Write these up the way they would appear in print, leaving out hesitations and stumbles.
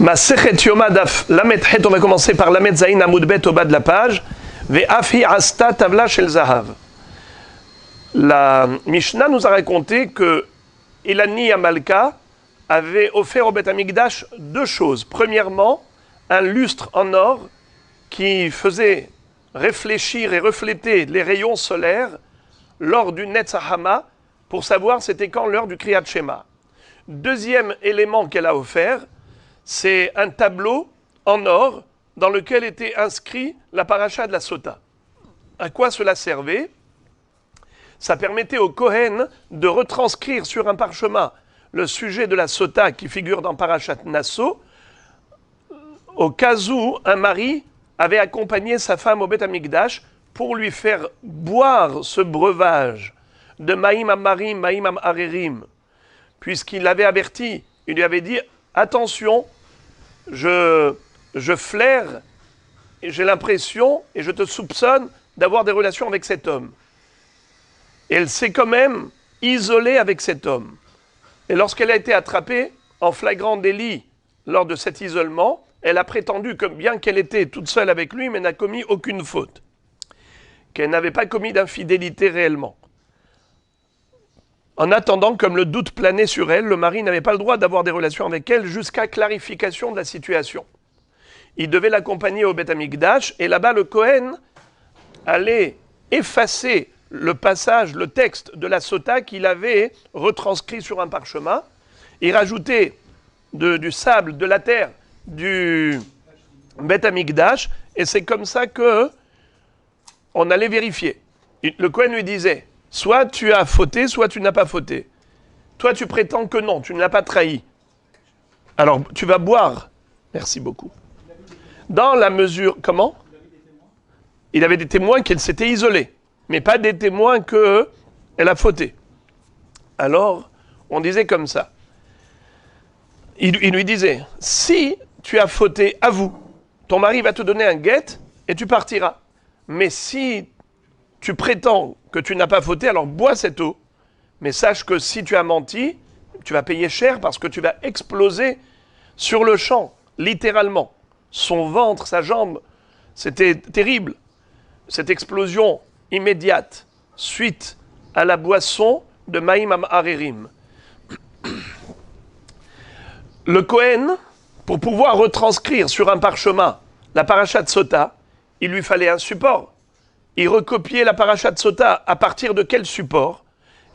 Masechet Yoma Daf Lamed Het, on va commencer par Lamed Zayin Amoud Bet au bas de la page. Ve'afi Asta Tavla Shel Zahav. La Mishnah nous a raconté que Ilani Amalka avait offert au Bet Amikdash deux choses. Premièrement, un lustre en or qui faisait réfléchir et refléter les rayons solaires lors du Netzahama pour savoir c'était quand l'heure du Kriyat Shema. Deuxième élément qu'elle a offert, c'est un tableau en or dans lequel était inscrit la paracha de la Sota. À quoi cela servait? Ça permettait au Kohen de retranscrire sur un parchemin le sujet de la Sota qui figure dans Parashat Nasso, au cas où un mari avait accompagné sa femme au Beth Amikdash pour lui faire boire ce breuvage de Maïm Amarim, Maïm Amarerim, puisqu'il l'avait averti, il lui avait dit « Attention, je flaire, et j'ai l'impression, et je te soupçonne d'avoir des relations avec cet homme. » Et elle s'est quand même isolée avec cet homme. Et lorsqu'elle a été attrapée en flagrant délit lors de cet isolement, elle a prétendu que bien qu'elle était toute seule avec lui, mais n'a commis aucune faute, qu'elle n'avait pas commis d'infidélité réellement. En attendant, comme le doute planait sur elle, le mari n'avait pas le droit d'avoir des relations avec elle jusqu'à clarification de la situation. Il devait l'accompagner au Beth Amikdash, et là-bas, le Kohen allait effacer le passage, le texte de la Sota qu'il avait retranscrit sur un parchemin. Il rajoutait du sable, de la terre, du Beth Amikdash, et c'est comme ça que on allait vérifier. Le Kohen lui disait: soit tu as fauté, soit tu n'as pas fauté. Toi, tu prétends que non, tu ne l'as pas trahi. Alors, tu vas boire. Merci beaucoup. Dans la mesure... Comment? Il avait des témoins qu'elle s'était isolée, mais pas des témoins qu'elle a fauté. Alors, on disait comme ça. Il lui disait, si tu as fauté, avoue. Ton mari va te donner un guet et tu partiras. Mais si tu prétends que tu n'as pas fauté, alors bois cette eau. Mais sache que si tu as menti, tu vas payer cher parce que tu vas exploser sur le champ, littéralement. Son ventre, sa jambe, c'était terrible. Cette explosion immédiate, suite à la boisson de Maïm Amarerim. Le Kohen, pour pouvoir retranscrire sur un parchemin la paracha de Sota, il lui fallait un support. Il recopiait la paracha de Sota à partir de quel support?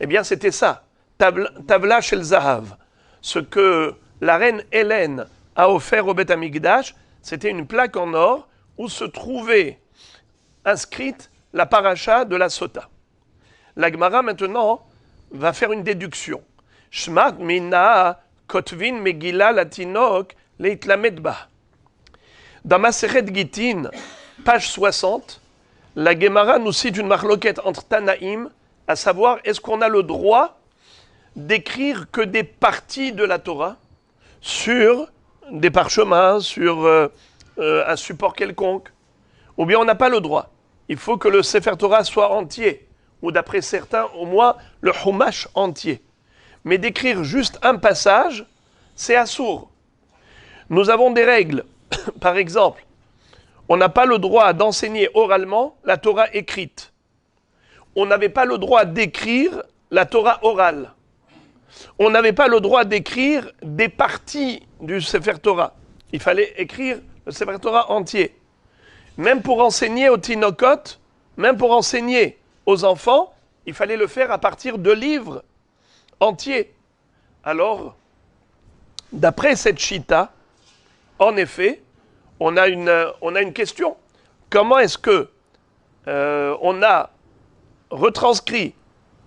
Eh bien, c'était ça, Tavla Shel Zahav. Ce que la reine Hélène a offert au Beth Amikdash, c'était une plaque en or où se trouvait inscrite la paracha de la Sota. La Gemara, maintenant, va faire une déduction. Shmat mina kotvin megillah latinok leitlamed ba. Dans Masechet Gitin, page 60, la Gemara nous cite une marloquette entre Tanaïm, à savoir, est-ce qu'on a le droit d'écrire que des parties de la Torah sur des parchemins, sur un support quelconque, ou bien on n'a pas le droit. Il faut que le Sefer Torah soit entier, ou d'après certains, au moins le Chumash entier. Mais d'écrire juste un passage, c'est assourd. Nous avons des règles. Par exemple, on n'a pas le droit d'enseigner oralement la Torah écrite. On n'avait pas le droit d'écrire la Torah orale. On n'avait pas le droit d'écrire des parties du Sefer Torah. Il fallait écrire le Sefer Torah entier. Même pour enseigner aux Tinokot, même pour enseigner aux enfants, il fallait le faire à partir de livres entiers. Alors, d'après cette chita, en effet, on a une question. Comment est-ce que on a retranscrit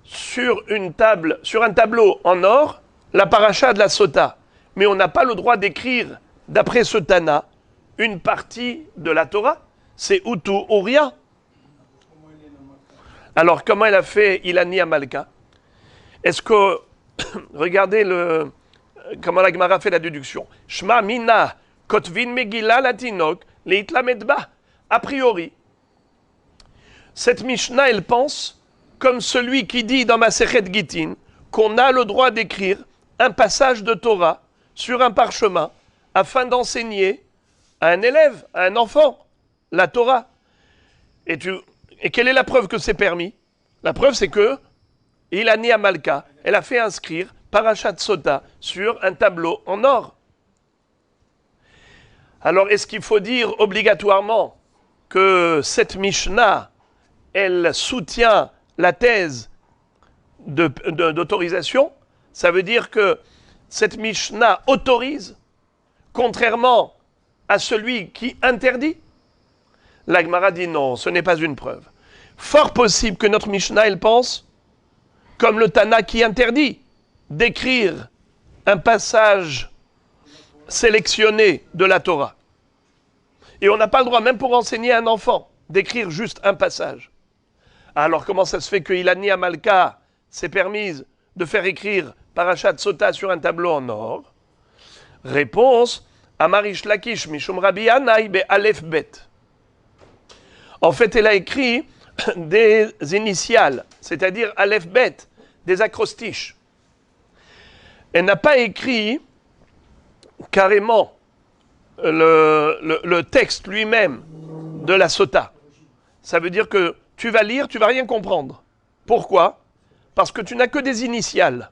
sur un tableau en or la paracha de la Sota, mais on n'a pas le droit d'écrire, d'après ce Tana, une partie de la Torah? C'est ou tout ou rien. Alors, comment elle a fait Ilani Amalka? Est-ce que, regardez comment la Gemara fait la déduction. Shma mina kotvin megillah latinok leitlamed ba. A priori, cette Mishnah, elle pense comme celui qui dit dans Masechet Gitin qu'on a le droit d'écrire un passage de Torah sur un parchemin afin d'enseigner à un élève, à un enfant, la Torah. Et quelle est la preuve que c'est permis? La preuve, c'est que Ilani Amalka, elle a fait inscrire Parashat Sota sur un tableau en or. Alors, est-ce qu'il faut dire obligatoirement que cette Mishnah, elle soutient la thèse d'autorisation? Ça veut dire que cette Mishnah autorise, contrairement à celui qui interdit? La Gemara dit non, ce n'est pas une preuve. Fort possible que notre Mishnah, elle pense, comme le Tana qui interdit, d'écrire un passage sélectionné de la Torah. Et on n'a pas le droit, même pour enseigner à un enfant, d'écrire juste un passage. Alors comment ça se fait que Ilani Amalka s'est permise de faire écrire Parashat Sota sur un tableau en or? Réponse, Amarish Lakish Mishum Rabbi Anaï be Aleph Bet. En fait, elle a écrit des initiales, c'est-à-dire Aleph Bet, des acrostiches. Elle n'a pas écrit carrément le texte lui-même de la Sota. Ça veut dire que tu vas lire, tu vas rien comprendre. Pourquoi? Parce que tu n'as que des initiales.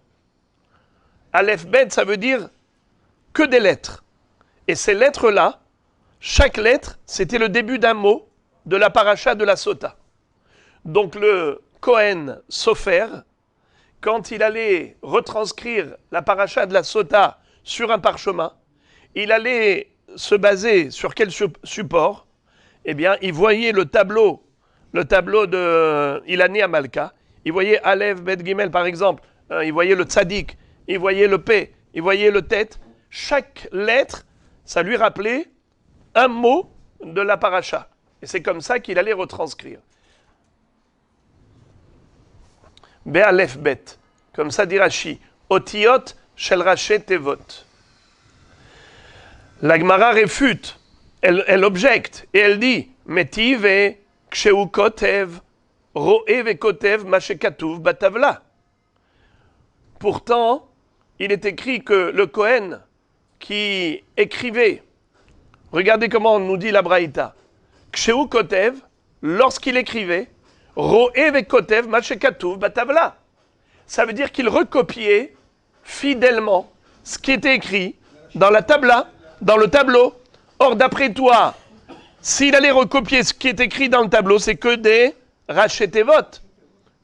Aleph Bet, ça veut dire que des lettres. Et ces lettres-là, chaque lettre, c'était le début d'un mot de la paracha de la Sota. Donc le Kohen Sofer, quand il allait retranscrire la paracha de la Sota sur un parchemin, il allait se baser sur quel support? Eh bien, il voyait le tableau de Ilani Amalka, il voyait Aleph, Bet, Gimel par exemple, il voyait le Tzadik, il voyait le P, il voyait le Tet. Chaque lettre, ça lui rappelait un mot de la paracha. Et c'est comme ça qu'il allait retranscrire. Be'alef bet. Comme ça dit Rashi. Otiot shel raché tevot. La Gemara réfute. Elle objecte. Et elle dit Metive ksheu kotev ro'e ve kotev mashekatuv batavla. Pourtant, il est écrit que le Kohen qui écrivait, regardez comment on nous dit la Braïta. Ksheu kotev, lorsqu'il écrivait, ro'e ve kotev mashekatuv batavla. Ça veut dire qu'il recopiait fidèlement ce qui était écrit dans la tabla, dans le tableau. Or, d'après toi, s'il allait recopier ce qui est écrit dans le tableau, c'est que des rachetevot,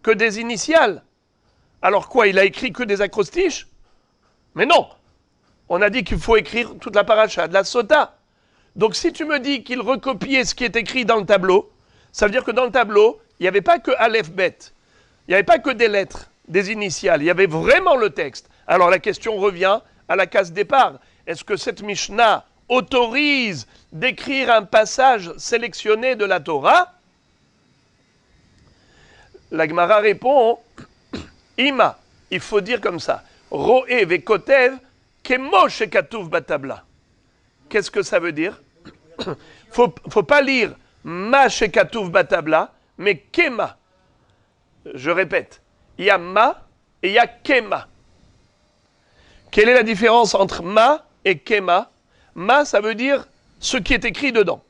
que des initiales. Alors quoi, il a écrit que des acrostiches? Mais non, on a dit qu'il faut écrire toute la paracha de la Sota. Donc si tu me dis qu'il recopiait ce qui est écrit dans le tableau, ça veut dire que dans le tableau, il n'y avait pas que Aleph Bet, il n'y avait pas que des lettres, des initiales, il y avait vraiment le texte. Alors la question revient à la case départ. Est-ce que cette Mishnah autorise d'écrire un passage sélectionné de la Torah? La Gemara répond, Ima, il faut dire comme ça, Ro'e ve kotev kemo shekatuv batabla. Qu'est-ce que ça veut dire? Faut pas lire ma shekatuv batabla, mais kema. Je répète, il y a ma et il y a kema. Quelle est la différence entre ma et kema? Ma, ça veut dire ce qui est écrit dedans.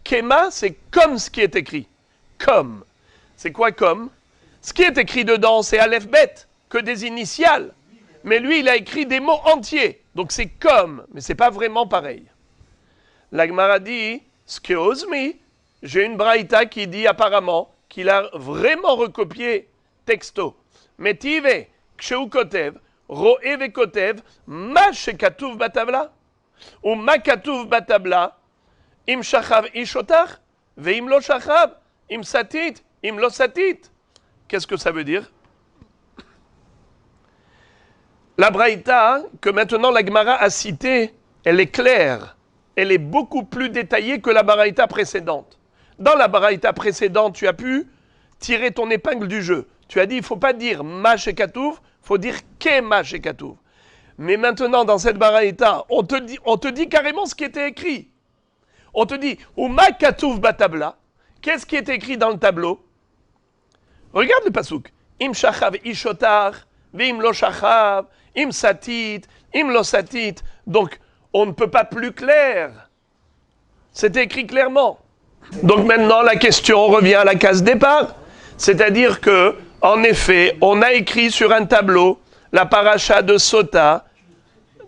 Kema, c'est comme ce qui est écrit. Comme. C'est quoi comme? Ce qui est écrit dedans, c'est Aleph Bet, que des initiales. Mais lui, il a écrit des mots entiers. Donc c'est comme, mais c'est pas vraiment pareil. La Gemara dit, Skeozmi, j'ai une braïta qui dit apparemment qu'il a vraiment recopié texto. Metive, ksheu kotev, ro'e ve kotev, ma shekatuv batavla. Ou ma katuv batabla, im shachav ishotar, ve im lo shachav, im satit, im lo satit. Qu'est-ce que ça veut dire? La braïta que maintenant la Gemara a citée, elle est claire. Elle est beaucoup plus détaillée que la braïta précédente. Dans la braïta précédente, tu as pu tirer ton épingle du jeu. Tu as dit, il ne faut pas dire ma shekatuv, il faut dire ke ma shekatuv. Mais maintenant, dans cette baraïta, on te dit carrément ce qui était écrit. On te dit, ou ma katuv batabla, qu'est-ce qui est écrit dans le tableau? Regarde le pasouk. Im shachav ishotar, vim lo shachav, im satit, im lo satit. Donc, on ne peut pas plus clair. C'est écrit clairement. Donc maintenant, la question revient à la case départ. C'est-à-dire que, en effet, on a écrit sur un tableau la paracha de Sota,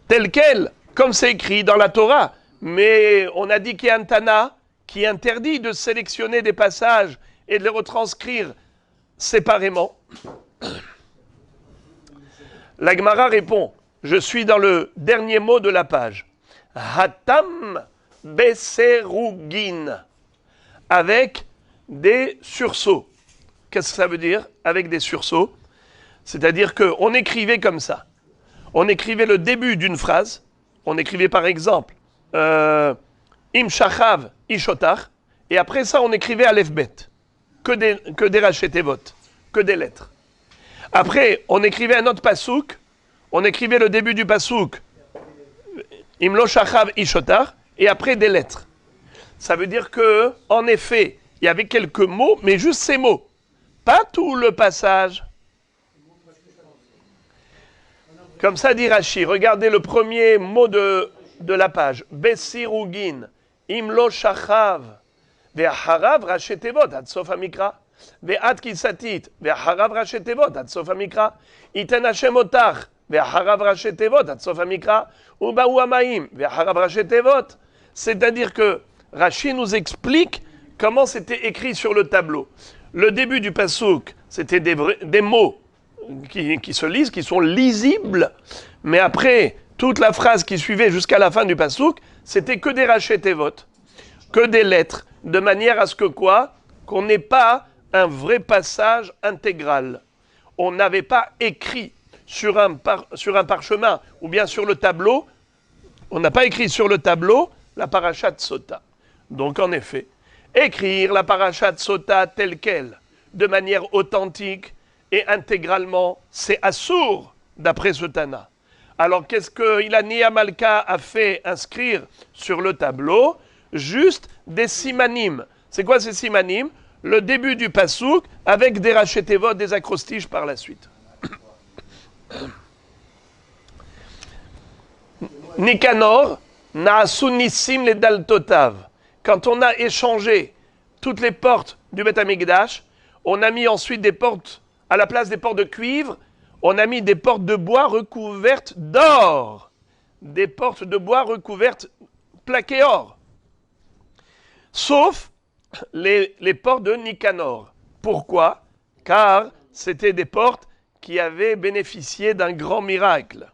telle qu'elle, comme c'est écrit dans la Torah. Mais on a dit qu'il y a un Tana qui interdit de sélectionner des passages et de les retranscrire séparément. La Gemara répond, je suis dans le dernier mot de la page. Hatam beserugin, avec des sursauts. Qu'est-ce que ça veut dire, avec des sursauts? C'est-à-dire qu'on écrivait comme ça. On écrivait le début d'une phrase. On écrivait par exemple Im shachav ishotach. Et après ça, on écrivait Aleph Bet. Que des rachetevot, que des lettres. Après, on écrivait un autre pasouk. On écrivait le début du pasouk Im lo shachav ishotach. Et après des lettres. Ça veut dire que, en effet, il y avait quelques mots, mais juste ces mots. Pas tout le passage. Comme ça dit Rashi. Regardez le premier mot de la page. Besirugin, imlo shachav, ve'acharav rachetevot, ad sof hamikra. Ve'at kisatit, ve'acharav rachetevot, ad sof hamikra. Iten Hashem otach, ve'acharav rachetevot, ad sof hamikra. Uba'u amaim, ve'acharav rachetevot. C'est-à-dire que Rashi nous explique comment c'était écrit sur le tableau. Le début du pasouk, c'était des mots qui se lisent, qui sont lisibles, mais après, toute la phrase qui suivait jusqu'à la fin du pasouk, c'était que des rachetevot, que des lettres, de manière à ce que quoi? Qu'on n'ait pas un vrai passage intégral. On n'avait pas écrit sur un parchemin ou bien sur le tableau, on n'a pas écrit sur le tableau la paracha de Sota. Donc en effet, écrire la paracha de Sota telle qu'elle, de manière authentique et intégralement, c'est assour, d'après ce Tana. Alors qu'est-ce que Ilani Amalka a fait inscrire sur le tableau? Juste des simanim. C'est quoi ces simanim? Le début du pasouk avec des rachetevot, des acrostiches par la suite. Nicanor, Na'asunissim les daltotav. Quand on a échangé toutes les portes du Beth Amikdash, on a mis ensuite des portes, à la place des portes de cuivre, on a mis des portes de bois recouvertes d'or. Des portes de bois recouvertes, plaquées or. Sauf les portes de Nicanor. Pourquoi? Car c'était des portes qui avaient bénéficié d'un grand miracle.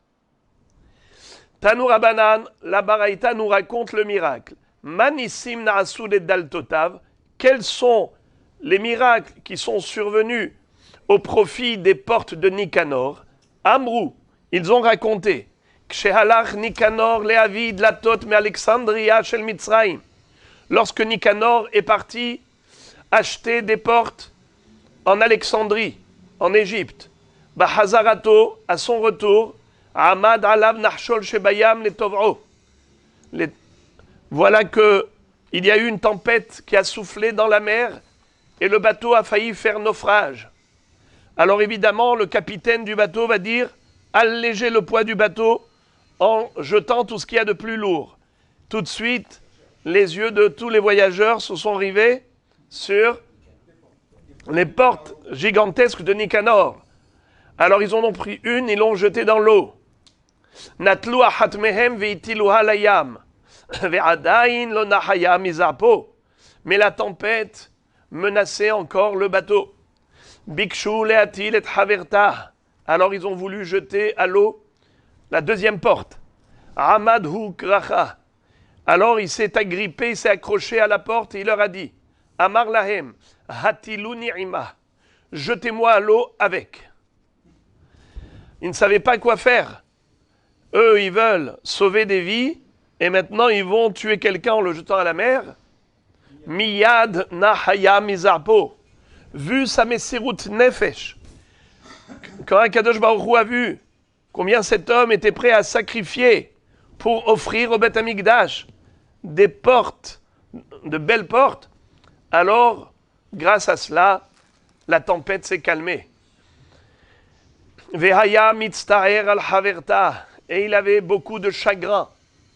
Tanu Rabanan, la Baraïta nous raconte le miracle. Manissim na'asu les daltotav. Quels sont les miracles qui sont survenus au profit des portes de Nicanor? Amrou, ils ont raconté. Kshehalach Nicanor le'avid latot me Alexandria shel Mitzrayim. Lorsque Nicanor est parti acheter des portes en Alexandrie, en Égypte, Bahazarato, à son retour, Ahmad alav nachshol shebayam letov'o. Voilà que il y a eu une tempête qui a soufflé dans la mer et le bateau a failli faire naufrage. Alors évidemment, le capitaine du bateau va dire « Allégez le poids du bateau en jetant tout ce qu'il y a de plus lourd. » Tout de suite, les yeux de tous les voyageurs se sont rivés sur les portes gigantesques de Nicanor. Alors ils en ont pris une, ils l'ont jetée dans l'eau. « Natlu achat mehem ve'itiluha layam. Ve'adayin lo nahaya mizapo. » Mais la tempête menaçait encore le bateau. Bikshu le'atil et haverta. Alors ils ont voulu jeter à l'eau la deuxième porte. Amad hu kracha. Alors il s'est agrippé, il s'est accroché à la porte et il leur a dit Amar lahem, hatilu ni'ima. Jetez-moi à l'eau avec. Ils ne savaient pas quoi faire. Eux, ils veulent sauver des vies et maintenant ils vont tuer quelqu'un en le jetant à la mer. Miyad nahaya mizapo. Vu sa mesirut nefesh. Quand Akadosh Baruch Hu a vu combien cet homme était prêt à sacrifier pour offrir au Beth Amikdash des portes, de belles portes, alors, grâce à cela, la tempête s'est calmée. Vehaya mitztaher al haverta. Et il avait beaucoup de chagrin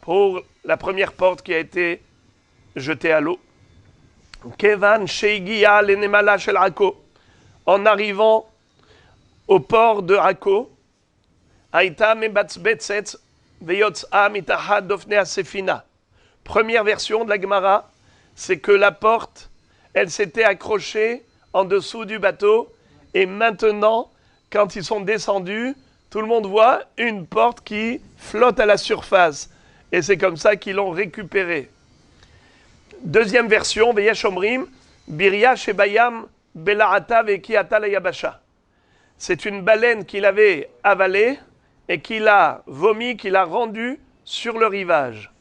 pour la première porte qui a été jetée à l'eau. Kevan Sheigia Lenemala Shel Akko. En arrivant au port de Akko, Aïta Mebatzbetzetz Veyotza Mitahad Dofnea Sefina. Première version de la Gemara, c'est que la porte, elle s'était accrochée en dessous du bateau, et maintenant, quand ils sont descendus, tout le monde voit une porte qui flotte à la surface. Et c'est comme ça qu'ils l'ont récupérée. Deuxième version, Veyesh Omrim, Biria Shebayam Bela'ata Vekiata la Yabasha. C'est une baleine qu'il avait avalée et qu'il a vomi, qu'il a rendue sur le rivage.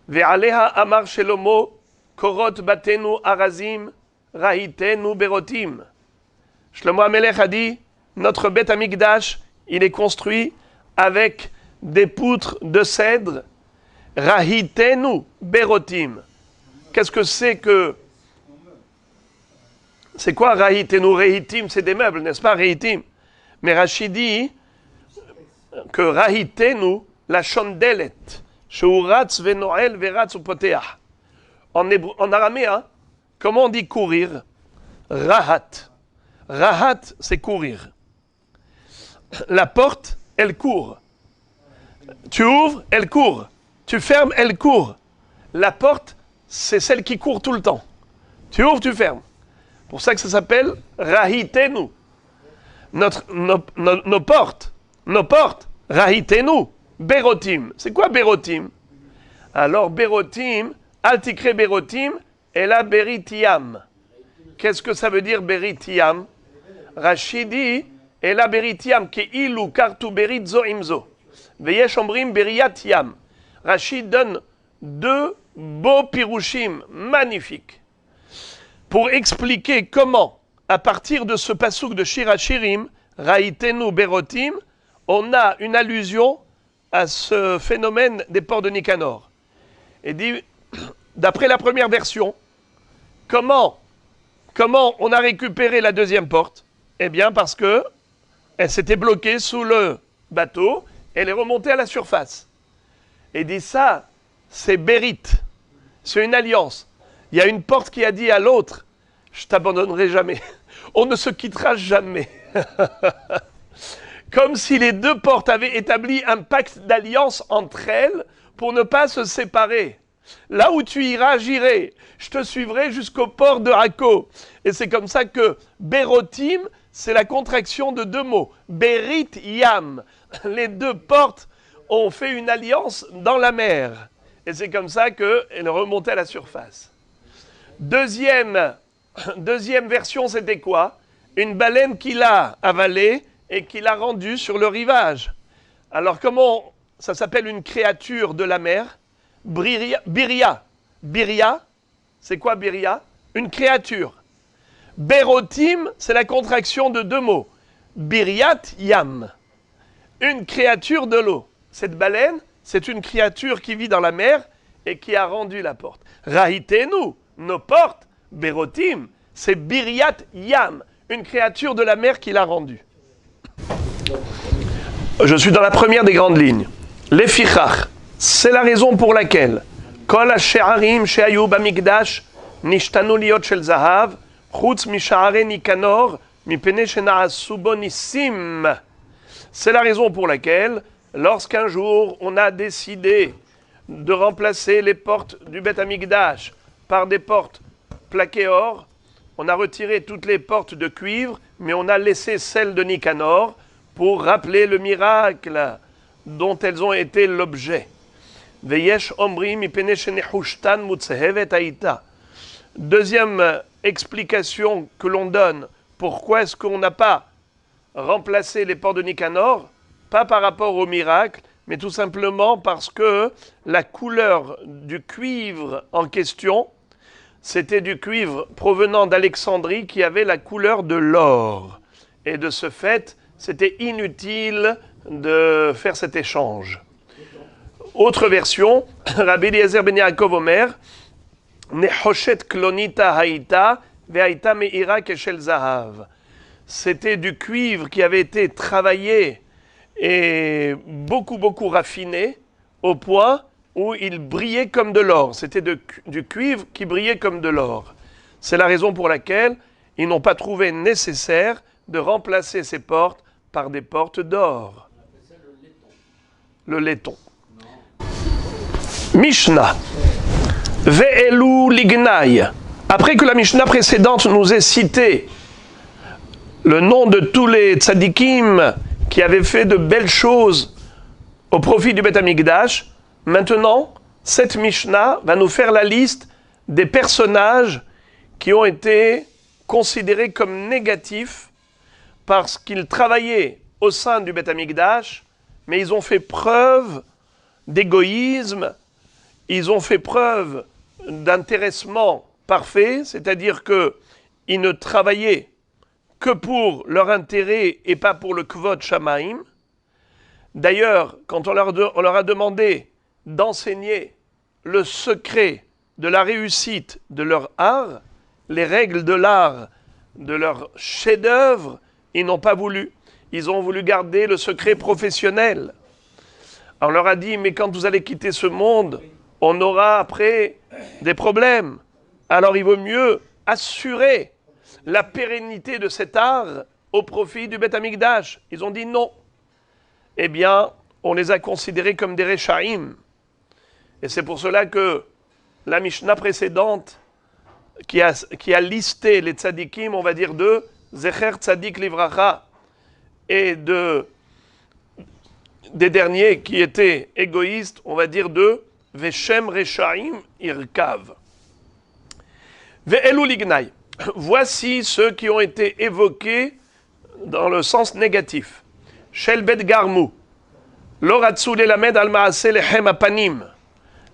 Ve'aleha Amar Shelomo, Korot Batenu Arazim, Rahitenu Berotim. Shlomo HaMelech a dit, notre Beth Amikdash, il est construit avec des poutres de cèdre, Rahitenu Berotim. Qu'est-ce que c'est que... C'est quoi Rahitenu? Rehitim, c'est des meubles, n'est-ce pas, Rehitim? Mais Rachid dit que Rahitenu, la shondelet, Sheuratz venoel veratz upoteach. En araméen, comment on dit courir? Rahat. Rahat, c'est courir. La porte, elle court. Tu ouvres, elle court. Tu fermes, elle court. La porte, c'est celle qui court tout le temps. Tu ouvres, tu fermes. C'est pour ça que ça s'appelle Rahitenu. Nos portes, Rahitenu, Berotim. C'est quoi Berotim? Alors Berotim, Altikre Berotim, et la Beritiam. Qu'est-ce que ça veut dire Beritiam? Rachid dit, et la Beritiam, ki ilu kartu berit zo imzo. Veyesh omrim Beriat Yam. Rachid donne deux beaux pirouchim magnifiques pour expliquer comment, à partir de ce passouk de Shir HaShirim, Rahitenu Berotim, on a une allusion à ce phénomène des ports de Nicanor. Et dit, d'après la première version, comment on a récupéré la deuxième porte? Eh bien, parce que elle s'était bloquée sous le bateau, elle est remontée à la surface. Et dit ça, c'est Bérit, c'est une alliance. Il y a une porte qui a dit à l'autre, je t'abandonnerai jamais, on ne se quittera jamais. Comme si les deux portes avaient établi un pacte d'alliance entre elles pour ne pas se séparer. Là où tu iras, j'irai. Je te suivrai jusqu'au port de Akko. Et c'est comme ça que Berotim, c'est la contraction de deux mots. Berit Yam. Les deux portes ont fait une alliance dans la mer. Et c'est comme ça qu'elle remontait à la surface. Deuxième version, c'était quoi? Une baleine qui l'a avalée et qui l'a rendue sur le rivage. Alors comment ça s'appelle une créature de la mer? Biria. Biria, c'est quoi Biria? Une créature. Berotim, c'est la contraction de deux mots. Biriat Yam. Une créature de l'eau. Cette baleine, c'est une créature qui vit dans la mer et qui a rendu la porte. Rahitenu, nos portes, Berotim, c'est Biriat Yam. Une créature de la mer qui l'a rendue. Je suis dans la première des grandes lignes. Les fichach, c'est la raison pour laquelle Kol ha-she'arim she'ayu b'mikdash nishtanu liot shel zahav chutz misha'are Nikanor mipnei shena'asu bo nissim. C'est la raison pour laquelle, lorsqu'un jour on a décidé de remplacer les portes du Beth Amikdash par des portes plaquées or, on a retiré toutes les portes de cuivre, mais on a laissé celles de Nicanor pour rappeler le miracle dont elles ont été l'objet. Veyesh omri mipnei shenehushtan mutzehevet haïta. Deuxième explication que l'on donne, pourquoi est-ce qu'on n'a pas remplacé les portes de Nicanor? Pas par rapport au miracle, mais tout simplement parce que la couleur du cuivre en question, c'était du cuivre provenant d'Alexandrie qui avait la couleur de l'or. Et de ce fait, c'était inutile de faire cet échange. Autre version, Rabbi Eliezer ben Yaakov Omer, Nehoshet klonita haïta, ve'haïta me'ira keshel zahav. C'était du cuivre qui avait été travaillé et beaucoup raffiné au point où il brillait comme de l'or. C'était du cuivre qui brillait comme de l'or. C'est la raison pour laquelle ils n'ont pas trouvé nécessaire de remplacer ces portes par des portes d'or. Le laiton. Mishnah. Ve'elu lignai. Après que la Mishnah précédente nous ait cité le nom de tous les tzadikim qui avaient fait de belles choses au profit du Beth Amikdash, maintenant, cette Mishnah va nous faire la liste des personnages qui ont été considérés comme négatifs parce qu'ils travaillaient au sein du Beth Amikdash, mais ils ont fait preuve d'égoïsme, ils ont fait preuve d'intéressement parfait, c'est-à-dire qu'ils ne travaillaient que pour leur intérêt et pas pour le Kvod Shamaim. D'ailleurs, quand on leur a demandé d'enseigner le secret de la réussite de leur art, les règles de l'art, de leur chef-d'œuvre, ils n'ont pas voulu. Ils ont voulu garder le secret professionnel. On leur a dit, mais quand vous allez quitter ce monde, on aura après des problèmes. Alors il vaut mieux assurer la pérennité de cet art au profit du Beth Amikdash. Ils ont dit non. Eh bien, on les a considérés comme des Rechaim. Et c'est pour cela que la Mishnah précédente, qui a listé les tzadikim, on va dire de Zecher Tzadik Livracha, et des derniers qui étaient égoïstes, on va dire de Veshem Rechaim Irkav. Ve'elu lignai. Voici ceux qui ont été évoqués dans le sens négatif. Shel Bet Garmu, Loratsu Lelamed al Maase Lechem Apanim.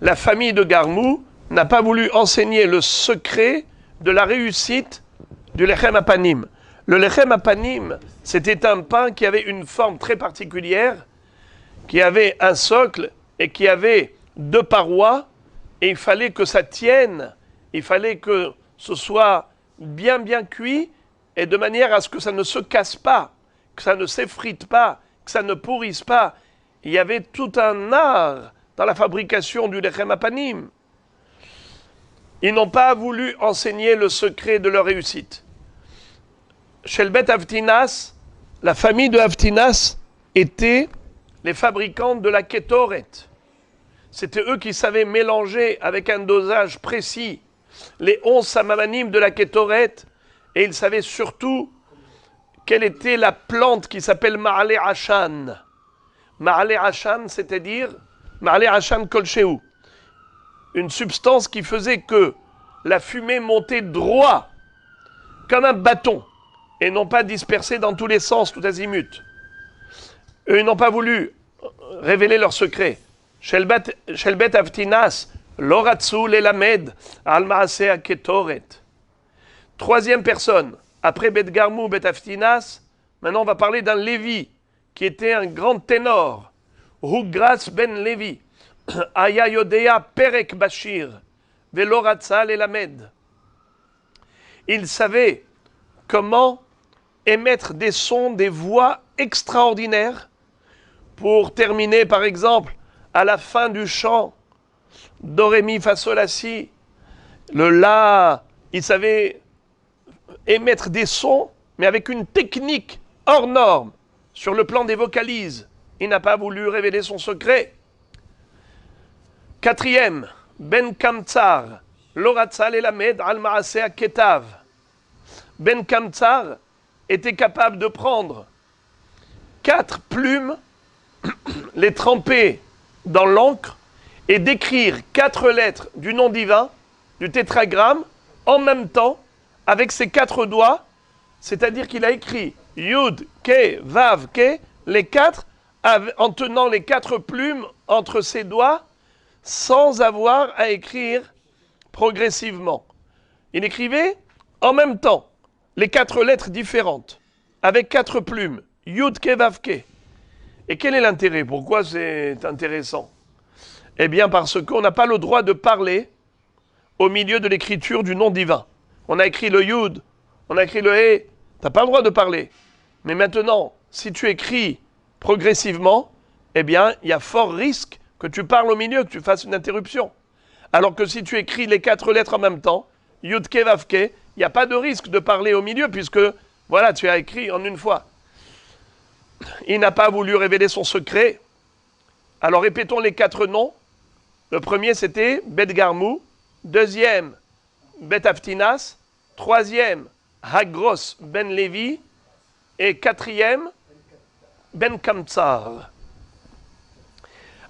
La famille de Garmu n'a pas voulu enseigner le secret de la réussite du Lechem Apanim. Le Lechem Apanim, c'était un pain qui avait une forme très particulière, qui avait un socle et qui avait deux parois, et il fallait que ça tienne, il fallait que ce soit bien cuit, et de manière à ce que ça ne se casse pas, que ça ne s'effrite pas, que ça ne pourrisse pas. Il y avait tout un art dans la fabrication du Lechem Apanim. Ils n'ont pas voulu enseigner le secret de leur réussite. Chez le Bet Avtinas, la famille de Avtinas était les fabricants de la Ketoret. C'était eux qui savaient mélanger avec un dosage précis les 11 samamanim de la Ketoret, et ils savaient surtout quelle était la plante qui s'appelle Ma'ale Hashan. Ma'ale Hashan, c'est-à-dire Ma'ale Hashan Kolsheu. Une substance qui faisait que la fumée montait droit, comme un bâton, et non pas dispersée dans tous les sens, tout azimut. Eux, ils n'ont pas voulu révéler leur secret. Shelbet Avtinas, Loratsu Lelamed, Al Maaseh Ketoret. Troisième personne, après Bet Garmu, Bet Avtinas, maintenant on va parler d'un Lévi, qui était un grand ténor. Hugras ben Lévi. Aya Yodea Perek Bashir, Veloratsa Lelamed. Il savait comment émettre des sons, des voix extraordinaires pour terminer, par exemple, à la fin du chant, Do, Ré, Mi, Fa, Sol, La, Si, le La, il savait émettre des sons, mais avec une technique hors norme, sur le plan des vocalises. Il n'a pas voulu révéler son secret. Quatrième, Ben Kamtsar, Loratsa Lelamed Al Maaseh Ketav. Ben Kamtsar était capable de prendre 4 plumes, les tremper dans l'encre et d'écrire 4 lettres du nom divin, du tétragramme, en même temps, avec ses 4 doigts, c'est-à-dire qu'il a écrit Yud, Ke, Vav, Ke, les 4, en tenant les 4 plumes entre ses doigts, sans avoir à écrire progressivement. Il écrivait en même temps les 4 lettres différentes, avec 4 plumes, Yud, Ke, Vav, Ke. Et quel est l'intérêt? Pourquoi c'est intéressant? Eh bien parce qu'on n'a pas le droit de parler au milieu de l'écriture du nom divin. On a écrit le Yud, on a écrit le He, tu n'as pas le droit de parler. Mais maintenant, si tu écris progressivement, eh bien, il y a fort risque que tu parles au milieu, que tu fasses une interruption. Alors que si tu écris les 4 lettres en même temps, Yudke Vavke, il n'y a pas de risque de parler au milieu puisque, voilà, tu as écrit en une fois. Il n'a pas voulu révéler son secret. Alors répétons les 4 noms. Le premier c'était Bet Garmou, deuxième Bet Aftinas, troisième Hagros Ben Levi et quatrième Ben Kamtsar.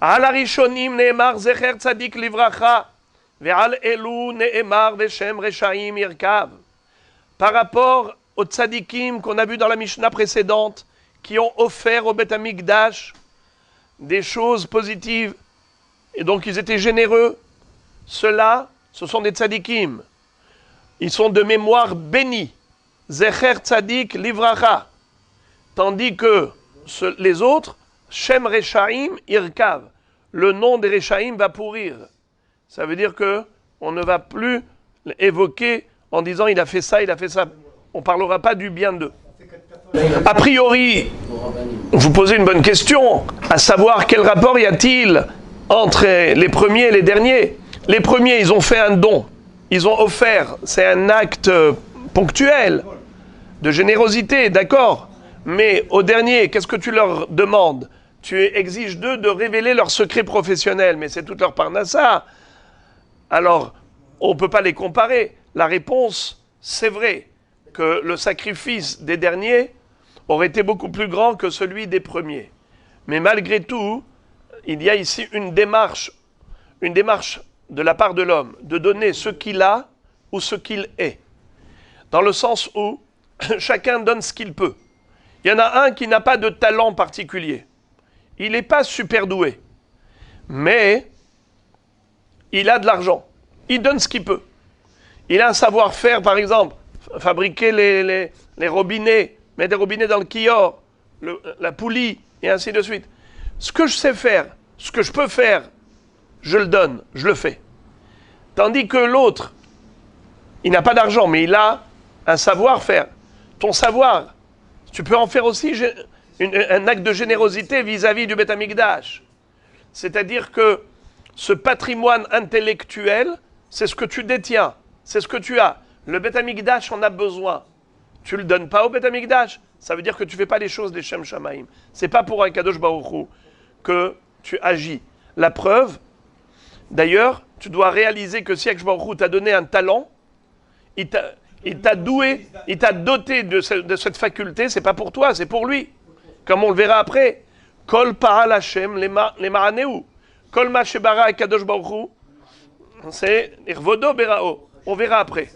Al Arishonim ne'emar zecher tzadik livracha ve'al elu ne'emar ve'shem reshaim irkav. Par rapport aux tzadikim qu'on a vu dans la Mishnah précédente, qui ont offert au Beth Amikdash des choses positives, et donc ils étaient généreux, ceux-là, ce sont des tzadikim. Ils sont de mémoire bénis. Zecher tzadik livracha. Tandis que les autres, Shem Reshaim Irkav, le nom des Reshaim va pourrir. Ça veut dire que on ne va plus évoquer en disant il a fait ça, il a fait ça. On ne parlera pas du bien d'eux. A priori, vous posez une bonne question, à savoir quel rapport y a-t-il entre les premiers et les derniers. Les premiers, ils ont fait un don, ils ont offert, c'est un acte ponctuel, de générosité, d'accord. Mais au dernier, qu'est-ce que tu leur demandes? Tu exiges d'eux de révéler leur secret professionnel, mais c'est toute leur parnassa. Alors, on ne peut pas les comparer. La réponse, c'est vrai que le sacrifice des derniers aurait été beaucoup plus grand que celui des premiers. Mais malgré tout, il y a ici une démarche de la part de l'homme, de donner ce qu'il a ou ce qu'il est. Dans le sens où chacun donne ce qu'il peut. Il y en a un qui n'a pas de talent particulier. Il n'est pas super doué. Mais il a de l'argent. Il donne ce qu'il peut. Il a un savoir-faire, par exemple, fabriquer les robinets, mettre des robinets dans le kior, la poulie, et ainsi de suite. Ce que je sais faire, ce que je peux faire, je le donne, je le fais. Tandis que l'autre, il n'a pas d'argent, mais il a un savoir-faire. Ton savoir, tu peux en faire aussi un acte de générosité vis-à-vis du Beth Amikdash. C'est-à-dire que ce patrimoine intellectuel, c'est ce que tu détiens, c'est ce que tu as. Le Beth Amikdash en a besoin. Tu ne le donnes pas au Beth Amikdash, ça veut dire que tu ne fais pas les choses des Shem Shamaim. Ce n'est pas pour un Kadosh Baruch Hu que tu agis. La preuve, d'ailleurs, tu dois réaliser que si Akadosh Baruch Hu t'a donné un talent, il t'a doué, il t'a doté de cette faculté, c'est pas pour toi, c'est pour lui. Comme on le verra après. Kol Pa'al Hashem les Maraneu. Kol Ma Shebara Akadosh Baruch Hu, c'est Irvodo Berao. On verra après.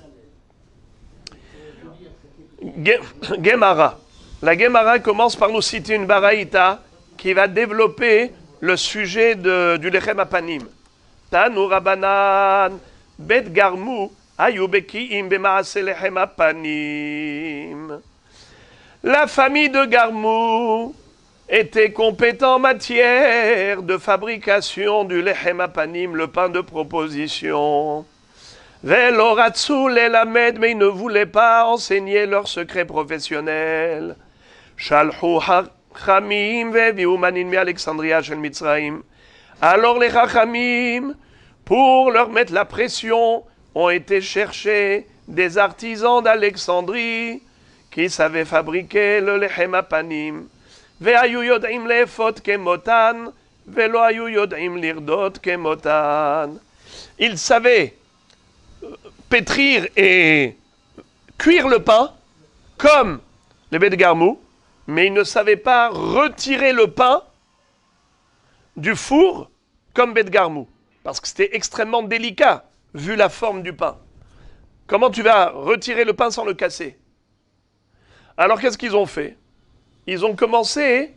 Gemara. La Gemara commence par nous citer une baraïta qui va développer le sujet du Lechem Apanim. Tanu Rabanan Bet Garmu Ayu Bekiim Bemaase Lechem Apanim. La famille de Garmou était compétente en matière de fabrication du Lechem Apanim, le pain de proposition. Veloratsu l'elamed, mais ils ne voulaient pas enseigner leur secret professionnel. Shalhu hachamim veviu manin mi Alexandria shel Mitzraim. Alors les hachamim, pour leur mettre la pression, ont été chercher des artisans d'Alexandrie qui savaient fabriquer le lechem apanim. Ve'ayu yod'im le'efot kemotan, ve'lo ayu yod'im lirdot kemotan. Ils savaient pétrir et cuire le pain comme les Bet Garmou, mais ils ne savaient pas retirer le pain du four comme Bet Garmou, parce que c'était extrêmement délicat vu la forme du pain. Comment tu vas retirer le pain sans le casser? Alors qu'est-ce qu'ils ont fait? Ils ont commencé,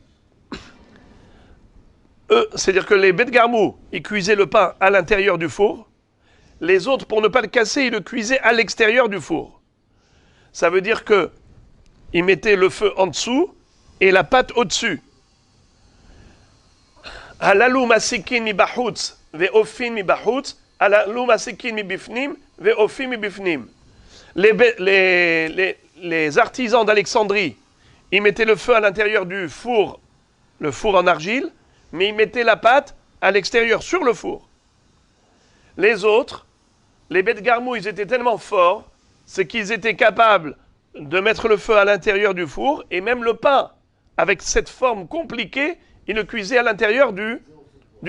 c'est-à-dire que les Bet Garmou, ils cuisaient le pain à l'intérieur du four. Les autres, pour ne pas le casser, ils le cuisaient à l'extérieur du four. Ça veut dire que ils mettaient le feu en dessous et la pâte au-dessus. Halalu masikin mi bahutz ve'ofin mi bahutz, halalu masikin mi bifnim ve'ofin mi bifnim. Les artisans d'Alexandrie, ils mettaient le feu à l'intérieur du four, le four en argile, mais ils mettaient la pâte à l'extérieur, sur le four. Les autres, les bêtes garmou, ils étaient tellement forts, c'est qu'ils étaient capables de mettre le feu à l'intérieur du four, et même le pain, avec cette forme compliquée, ils le cuisaient à l'intérieur du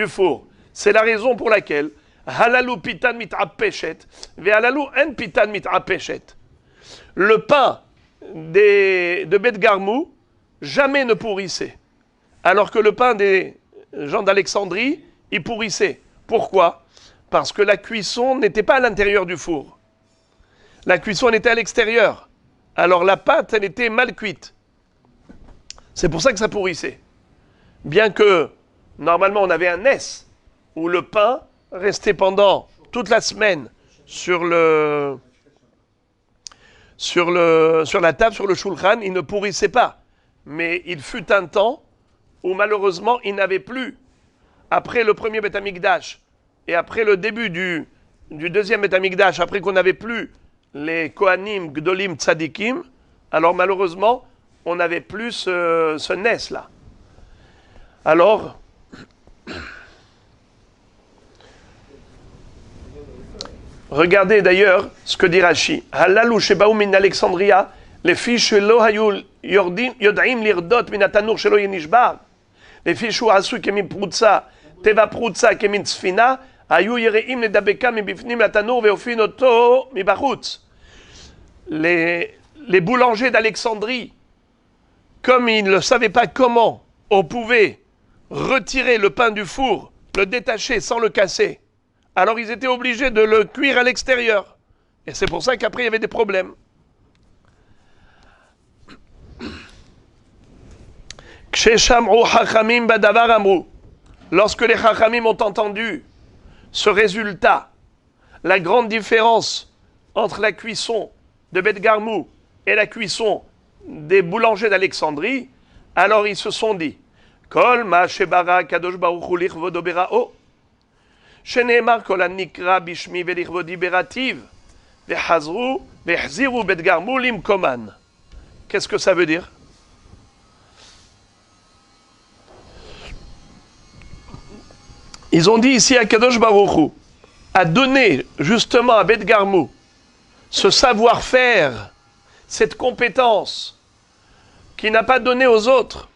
four. C'est la raison pour laquelle halalou pitan mit'apeshet, ve halalou en pitan mit'apeshet. Le pain de bêtes garmou jamais ne pourrissait, alors que le pain des gens d'Alexandrie, il pourrissait. Pourquoi ? Parce que la cuisson n'était pas à l'intérieur du four. La cuisson était à l'extérieur. Alors la pâte, elle était mal cuite. C'est pour ça que ça pourrissait. Bien que, normalement, on avait un S où le pain restait pendant toute la semaine sur la table, sur le shulchan, il ne pourrissait pas. Mais il fut un temps où malheureusement, il n'avait plus, après le premier Beth Amikdash, et après le début du deuxième Beth Amikdash, après qu'on n'avait plus les Kohanim, Gdolim, Tzadikim, alors malheureusement, on n'avait plus ce Nes-là. Alors, regardez d'ailleurs ce que dit Rashi. Halalou shebaou min Alexandria, les filles shelo hayu yod'im lirdot min atanur shelo yenishbar, les filles shu asu kemin prutza, teva prutza kemin tzfina, hayu yereim ledabeka mibifnim atanur veofin oto mibachutz. Les boulangers d'Alexandrie, comme ils ne savaient pas comment on pouvait retirer le pain du four, le détacher sans le casser, alors ils étaient obligés de le cuire à l'extérieur. Et c'est pour ça qu'après il y avait des problèmes. Lorsque les Chachamim ont entendu ce résultat, la grande différence entre la cuisson de Beth Garmou et la cuisson des boulangers d'Alexandrie, alors ils se sont dit, Kol ma shebara kadosh baruch hu lichvodo berao, sheneemar kol hanikra bishmi velichvodi berativ, vechazru vechziru Beth Garmou limkoman. Qu'est-ce que ça veut dire? Ils ont dit ici à Kadosh Baruch Hu a donné justement à Beth Garmou ce savoir-faire, cette compétence qu'il n'a pas donné aux autres.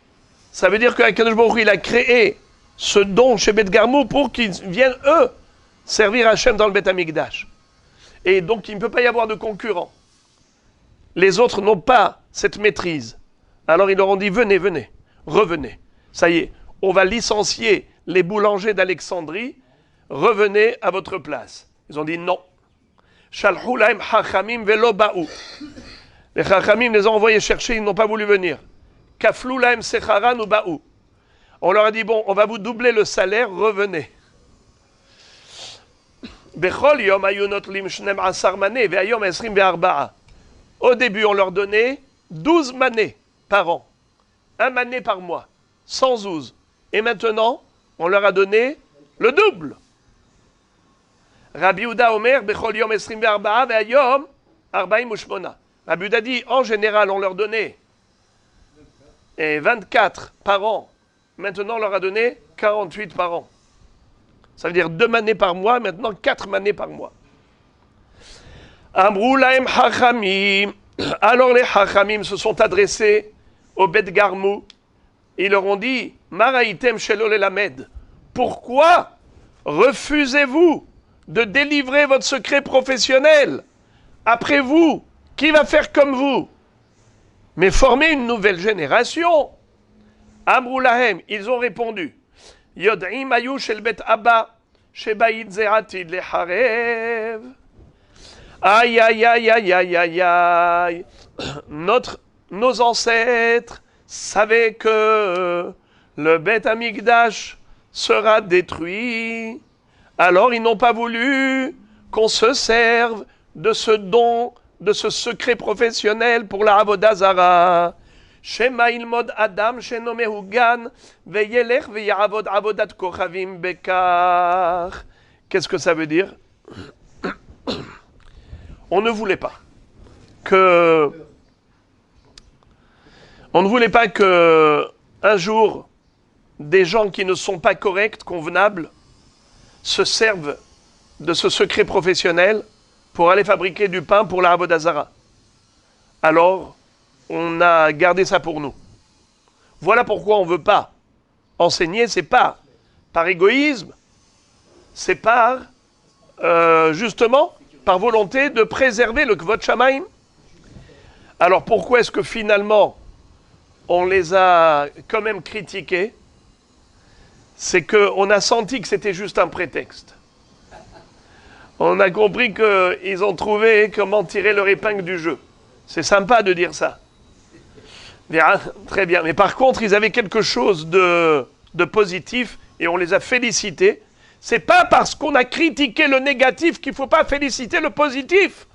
Ça veut dire qu'Akadosh Baruch Hu, il a créé ce don chez Beth Garmou pour qu'ils viennent, eux, servir Hachem dans le Beth Amikdash. Et donc, il ne peut pas y avoir de concurrents. Les autres n'ont pas cette maîtrise. Alors, ils leur ont dit, venez, venez, revenez. Ça y est, on va licencier les boulangers d'Alexandrie, revenez à votre place. Ils ont dit non. Shalhu lahem hachamim velo ba'u. Les Chachamim les ont envoyés chercher, ils n'ont pas voulu venir. Kaflou lahem secharan ou ba'u. On leur a dit, bon, on va vous doubler le salaire, revenez. Bechol yom ayunot lim shnem asar mané, ve'ayom esrim ve'arba'a. Au début, on leur donnait 12 manés par an. Un mané par mois, 112. Et maintenant, on leur a donné le double. Rabbi Yehuda Omer, Bechol yom esrim ve'arba'a, ve'ayom arba'im u'shmona. Rabbi Yehuda dit, en général, on leur donnait 24 par an. Maintenant, on leur a donné 48 par an. Ça veut dire 2 manées par mois, maintenant 4 manées par mois. Amrou lahem hachamim. Alors les hachamim se sont adressés au Beth Garmou. Ils leur ont dit, Maraïtem shelo lelamed. Pourquoi refusez-vous de délivrer votre secret professionnel? Après vous, qui va faire comme vous? Mais former une nouvelle génération. Amrou lahem, ils ont répondu, Yod'im ayu shel bet abba, shebaïd ze'atid lecharev. Aïe, aïe, aïe, aïe, aïe, aïe, aïe. Nos ancêtres savaient que le Beth Amikdash sera détruit. Alors ils n'ont pas voulu qu'on se serve de ce don, de ce secret professionnel pour la Avodah Zara. Shema ilmod Adam shenomehu gan veyelech veyavod avodat kochavim bekar. Qu'est-ce que ça veut dire? On ne voulait pas que un jour des gens qui ne sont pas corrects, convenables, se servent de ce secret professionnel pour aller fabriquer du pain pour la Avodah Zara. Alors, on a gardé ça pour nous. Voilà pourquoi on ne veut pas enseigner, c'est pas par égoïsme, c'est justement par volonté de préserver le Kvod Shamaim. Alors pourquoi est-ce que finalement on les a quand même critiqués? C'est qu'on a senti que c'était juste un prétexte. On a compris qu'ils ont trouvé comment tirer leur épingle du jeu. C'est sympa de dire ça. Bien, très bien. Mais par contre, ils avaient quelque chose de positif et on les a félicités. C'est pas parce qu'on a critiqué le négatif qu'il ne faut pas féliciter le positif.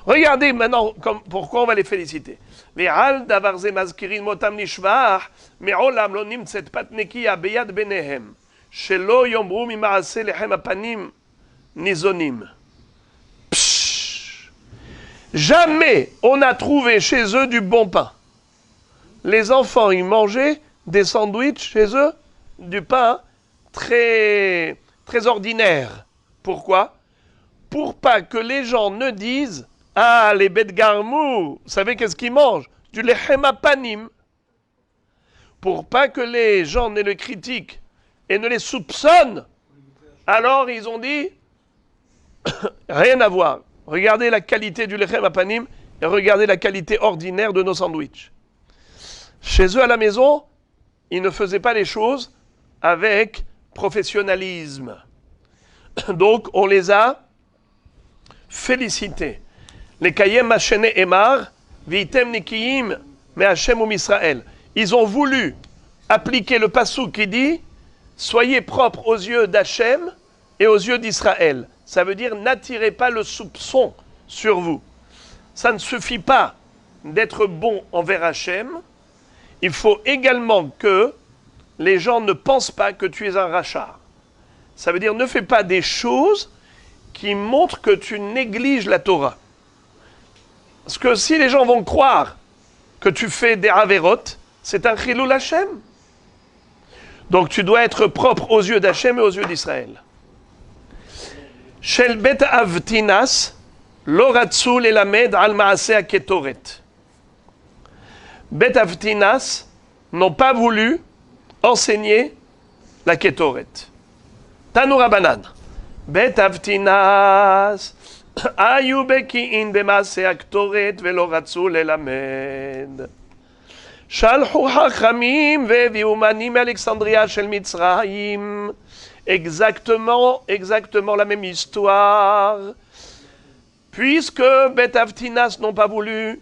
Regardez maintenant pourquoi on va les féliciter. Ve'al davar ze mazkirin motam nishvah me'olam lo nimtzet pat nekiya beyad benehem shelo yomru mima'aseh lechem apanim nizonim. Jamais on a trouvé chez eux du bon pain. Les enfants, ils mangeaient des sandwichs chez eux, du pain très, très ordinaire. Pourquoi? Pour pas que les gens ne disent « Ah, les bêtes garmou, vous savez qu'est-ce qu'ils mangent? Du lechem apanim. » Pour pas que les gens ne le critiquent et ne les soupçonnent, alors ils ont dit « Rien à voir. Regardez la qualité du lechem apanim et regardez la qualité ordinaire de nos sandwichs. » Chez eux à la maison, ils ne faisaient pas les choses avec professionnalisme. Donc on les a félicités. Les kayem machene emar, vitem nikiyim, me Hashem ou Israël. Ils ont voulu appliquer le passouk qui dit soyez propres aux yeux d'Hachem et aux yeux d'Israël. Ça veut dire n'attirez pas le soupçon sur vous. Ça ne suffit pas d'être bon envers Hachem. Il faut également que les gens ne pensent pas que tu es un rachat. Ça veut dire ne fais pas des choses qui montrent que tu négliges la Torah. Parce que si les gens vont croire que tu fais des averot, c'est un chilul Hashem. Donc tu dois être propre aux yeux d'Hachem et aux yeux d'Israël. Shel bet avtinas lo ratzu lelamed al maaseh haketoret. Bet avtinas n'ont pas voulu enseigner la Ketoret. Tanu Rabanan. Bet avtinas ayu beki'in b'maaseh haketoret velo ratzu lelamed. Shalchu hachamim ve'eviu manim Alexandria shel Mitzrayim. Exactement la même histoire. Puisque Bet avtinas n'ont pas voulu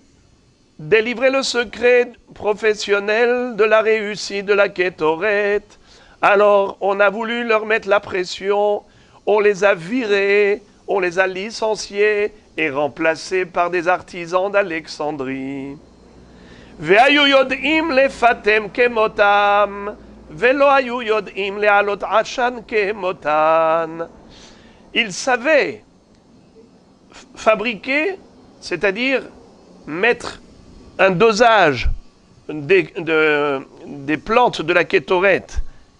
délivrer le secret professionnel de la réussite de la Ketoret. Alors, on a voulu leur mettre la pression, on les a virés, on les a licenciés et remplacés par des artisans d'Alexandrie. Ve'ayu yod'im lefatem kemotam, ve'lo ayu yod'im le'alot ashan kemotan. Ils savaient fabriquer, c'est-à-dire mettre un dosage des plantes de la Ketoret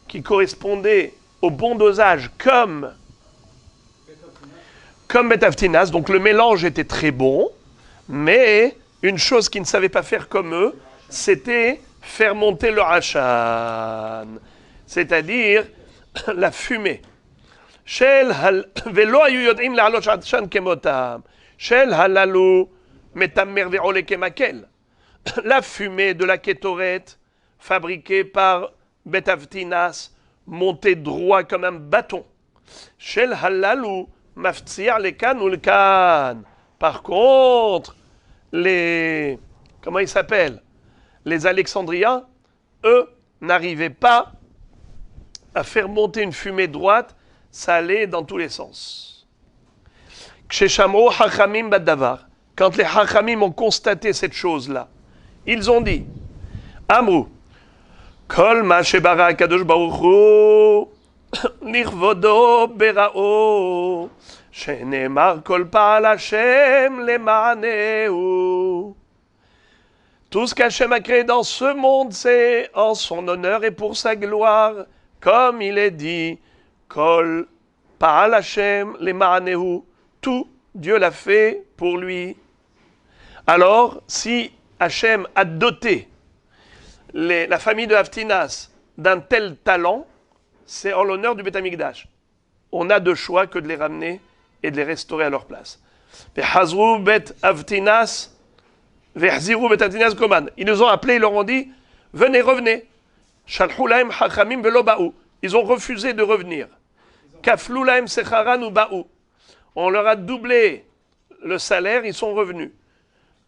qui correspondait au bon dosage comme Bet avtinas. Donc le mélange était très bon, mais une chose qu'ils ne savaient pas faire comme eux, c'était faire monter le ashan, c'est-à-dire la fumée. Shel velo ayu yod'im le'alot ashan kemotam. Shel halalu metamer ve'ole kemakel. La fumée de la Ketoret, fabriquée par Bet avtinas, montée droit comme un bâton. Shel halalu maftzir lekan ou lekan. Par contre, comment ils s'appellent? Les Alexandriens, eux, n'arrivaient pas à faire monter une fumée droite, ça allait dans tous les sens. Kshéchamro hachamim badavar. Quand les hachamim ont constaté cette chose-là, ils ont dit, Amrou, Kol ma shebara kadosh baruch hu, nirvodo berao, shenemar kol pa'al Hashem lemaneu. Tout ce qu'Hachem a créé dans ce monde, c'est en son honneur et pour sa gloire. comme il est dit, Kol Pa'al Hashem le Ma'anehu, tout Dieu l'a fait pour lui. Alors, si Hachem a doté la famille de Haftinas d'un tel talent, c'est en l'honneur du Beth Amikdash. On n'a de choix que de les ramener et de les restaurer à leur place. Vehazru Bet Haftinas, Vehziru Bet Haftinas Koman. Ils nous ont appelés, ils leur ont dit, venez, revenez. Shalhu lahem hachamim velo ba'u. Ils ont refusé de revenir. Kaflu lahem secharan ou ba'u. On leur a doublé le salaire, ils sont revenus.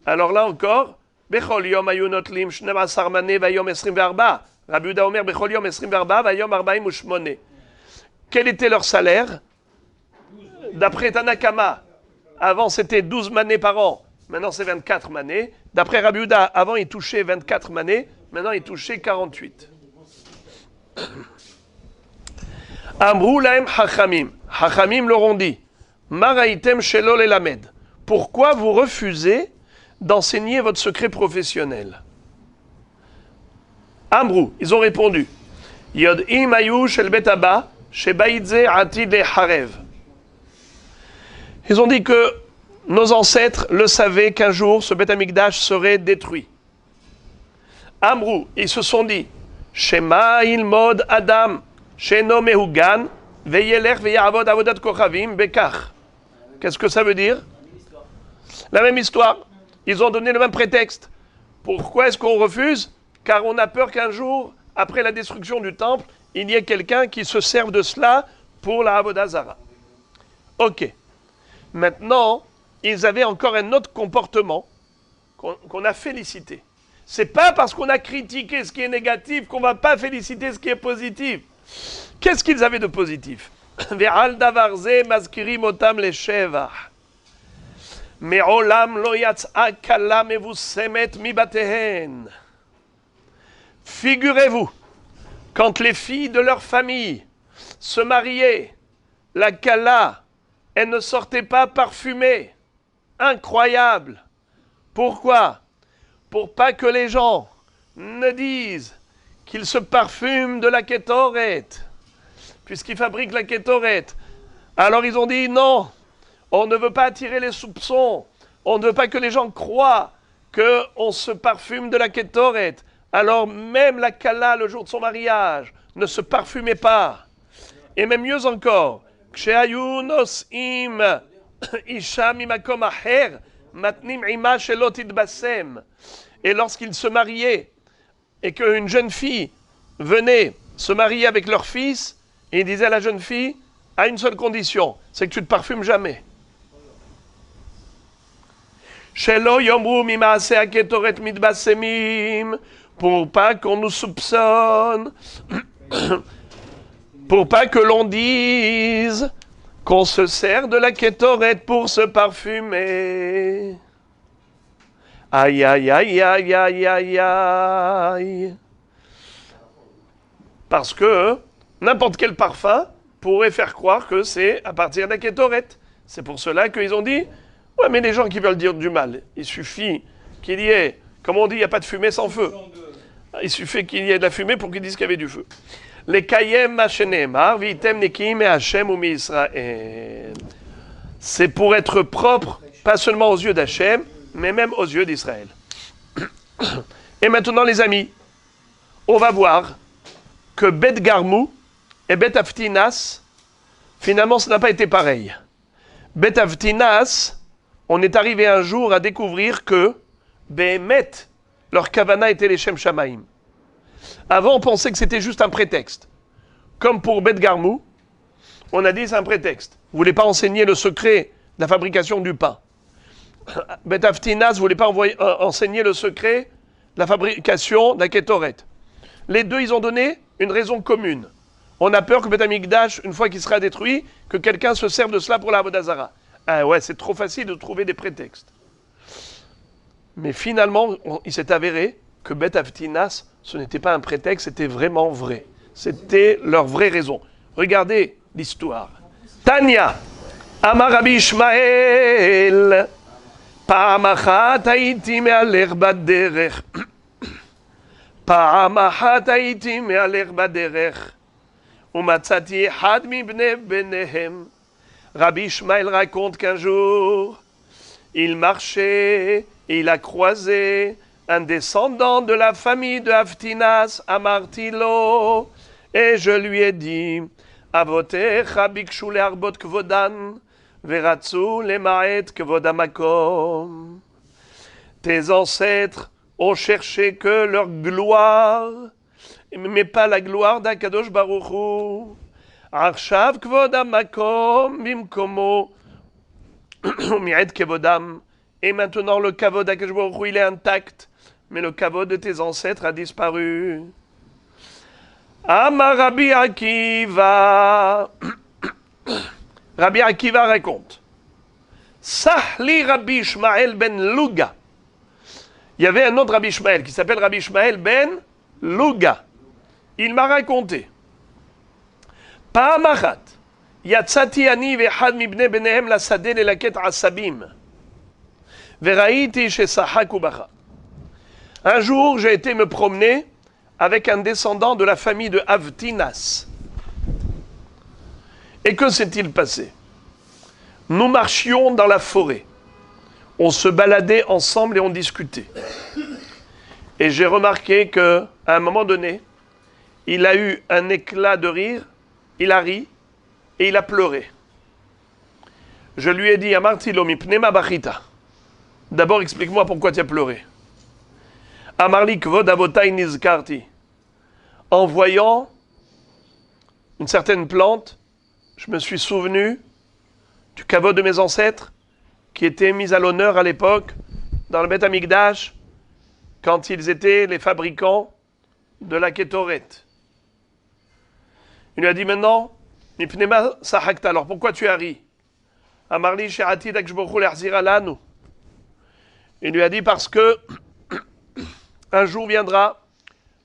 Alors là encore, Bechol yom ayu notlim 12 mane vayom 24. Rabbi Yehuda Omer Bechol yom 24 vayom 48. Quel était leur salaire? D'après Tanakama, avant c'était 12 manées par an, maintenant c'est 24 manées. D'après Rabbi Yehuda, avant ils touchaient 24 manées, maintenant ils touchaient 48. Amrou lahem hachamim. Hachamim leur ont dit, Maraïtem shelo lelamed. Pourquoi vous refusez d'enseigner votre secret professionnel? Amrou, ils ont répondu, Yod im ayu shel bet haba shebaïdze atid le harev. Ils ont dit que nos ancêtres le savaient qu'un jour ce Beth Amikdash serait détruit. Amrou, ils se sont dit, Shema ilmod adam sheno mehugan veyelech veyavod avodat kochavim bekach. Qu'est-ce que ça veut dire? La même histoire. Ils ont donné le même prétexte. Pourquoi est-ce qu'on refuse? Car on a peur qu'un jour, après la destruction du temple, il y ait quelqu'un qui se serve de cela pour la Avodah Zara. Ok. Maintenant, ils avaient encore un autre comportement qu'on a félicité. C'est pas parce qu'on a critiqué ce qui est négatif qu'on va pas féliciter ce qui est positif. Qu'est-ce qu'ils avaient de positif? Ve'al davar ze mazkirim otam leshevach. Me'olam lo yatz'a kala mevusemet mi batehen. Figurez-vous, quand les filles de leur famille se mariaient, la kala, elle ne sortait pas parfumée. Incroyable. Pourquoi? Pour pas que les gens ne disent qu'ils se parfument de la kétoret, puisqu'ils fabriquent la kétoret. Alors ils ont dit non, on ne veut pas attirer les soupçons, on ne veut pas que les gens croient qu'on se parfume de la kétoret. Alors même la kala, le jour de son mariage, ne se parfumait pas. Et même mieux encore, Ksheayu nosim isha mimakom aher matnim ima shelo tidbasem. Et lorsqu'ils se mariaient et qu'une jeune fille venait se marier avec leur fils, et il disait à la jeune fille, à une seule condition, c'est que tu ne te parfumes jamais. Shelo yomru mimaase aketoret midbasemim, pour pas qu'on nous soupçonne, pour pas que l'on dise qu'on se sert de la kétoret pour se parfumer. Aïe, aïe, aïe, aïe, aïe, aïe, aïe. Parce que n'importe quel parfum pourrait faire croire que c'est à partir de la kétoret. C'est pour cela qu'ils ont dit, ouais, mais les gens qui veulent dire du mal, il suffit qu'il y ait, comme on dit, il n'y a pas de fumée sans feu. Il suffit qu'il y ait de la fumée pour qu'ils disent qu'il y avait du feu. Les kayem machenemar, vitem nekim et Hachem ou mi Israël. C'est pour être propre, pas seulement aux yeux d'Hachem, mais même aux yeux d'Israël. Et maintenant, les amis, on va voir que Bet Garmou et Bet Haftinas, finalement, ça n'a pas été pareil. Bet Haftinas, on est arrivé un jour à découvrir que Behemet, leur kavana était les Shem Shamaim. Avant, on pensait que c'était juste un prétexte. Comme pour Bet Garmou, on a dit c'est un prétexte. Vous ne voulez pas enseigner le secret de la fabrication du pain. Bet Haftinas ne voulait pas enseigner le secret de la fabrication de la kétoret. Les deux, ils ont donné une raison commune. On a peur que Bet Amikdash, une fois qu'il sera détruit, que quelqu'un se serve de cela pour la Avodah Zara. Ah ouais, c'est trop facile de trouver des prétextes. Mais finalement, il s'est avéré que Bet Haftinas, ce n'était pas un prétexte, c'était vraiment vrai. C'était leur vraie raison. Regardez l'histoire. Tanya, Amar Rabbi Ishmael, פעם אחת הייתי מהלך בדרך, פעם אחת הייתי מהלך בדרך, Umatzati had mibne benehem. Rabbi Ishmael raconte qu'un jour, il marchait et il a croisé un descendant de la famille de Avtinas à Martilo. Et je lui ai dit, Avotecha bikshu le'arbot kvodan, veratzu lema'et kvodamakom. Tes ancêtres ont cherché que leur gloire, mais pas la gloire d'Akadosh Baruch Hu. Arshav kvodamakom bimkomo mi'et kevodam. Et maintenant le kavod d'Akadosh Baruch Hu, il est intact, mais le kavod de tes ancêtres a disparu. Amar Rabbi Akiva. Rabbi Akiva raconte. Sahli Rabbi Ishmael ben Luga. Il y avait un autre Rabbi Ishmael qui s'appelle Rabbi Ishmael ben Luga. Il m'a raconté. Pa'amachat. Yatzati ani ve'had mibne benehem la sadeh lelaket asabim. Ve'raiti shesahak ubacha. Un jour, j'ai été me promener avec un descendant de la famille de Avtinas. Et que s'est-il passé? Nous marchions dans la forêt. On se baladait ensemble et on discutait. Et j'ai remarqué qu'à un moment donné, il a eu un éclat de rire, il a ri et il a pleuré. Je lui ai dit, Amartilo mipnema bachita. D'abord, explique-moi pourquoi tu as pleuré. Amarli kvod avotai nizkarti. En voyant une certaine plante, je me suis souvenu du kavod de mes ancêtres qui était mis à l'honneur à l'époque dans le Beth Amikdash quand ils étaient les fabricants de la kétoret. Il lui a dit maintenant, Mipnema sahakta, alors pourquoi tu as ri? Amarli she'atid akshbochu le'achzira lanu. Il lui a dit parce que un jour viendra,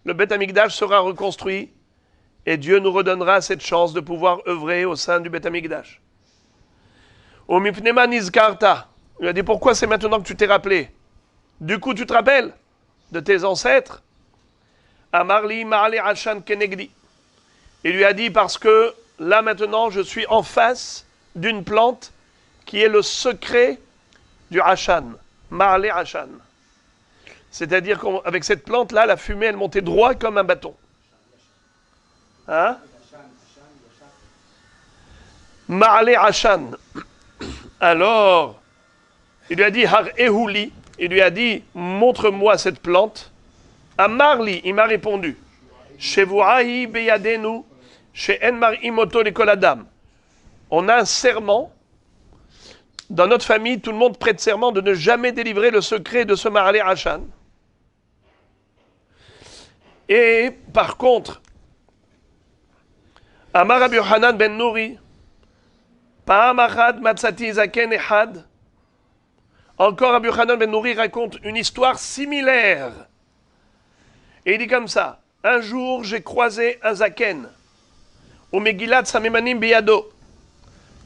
le Beth Amikdash sera reconstruit et Dieu nous redonnera cette chance de pouvoir œuvrer au sein du Beth Amikdash. O mipnema nizkarta. Il lui a dit pourquoi c'est maintenant que tu t'es rappelé? Du coup, tu te rappelles de tes ancêtres? Amarli ma'ale ashan kenegdi. Il lui a dit parce que là maintenant je suis en face d'une plante qui est le secret du ashan. Ma'ale ashan. C'est-à-dire qu'avec cette plante-là, la fumée, elle montait droit comme un bâton. Hein? Ma'ale ashan. Alors, il lui a dit, Har ehuli. Il lui a dit, montre-moi cette plante. Amarli, il m'a répondu, Shevu'ahi beyadenu, she'en mar'imoto lekol adam. On a un serment. Dans notre famille, tout le monde prête serment de ne jamais délivrer le secret de ce Ma'ale ashan. Et par contre, Amar Rabbi Yochanan ben Nouri, Pa'am achad matzati zaken echad. Encore Rabbi Yochanan ben Nouri raconte une histoire similaire. Et il dit comme ça, un jour j'ai croisé un zaken, au Megillat Samemanim biyado,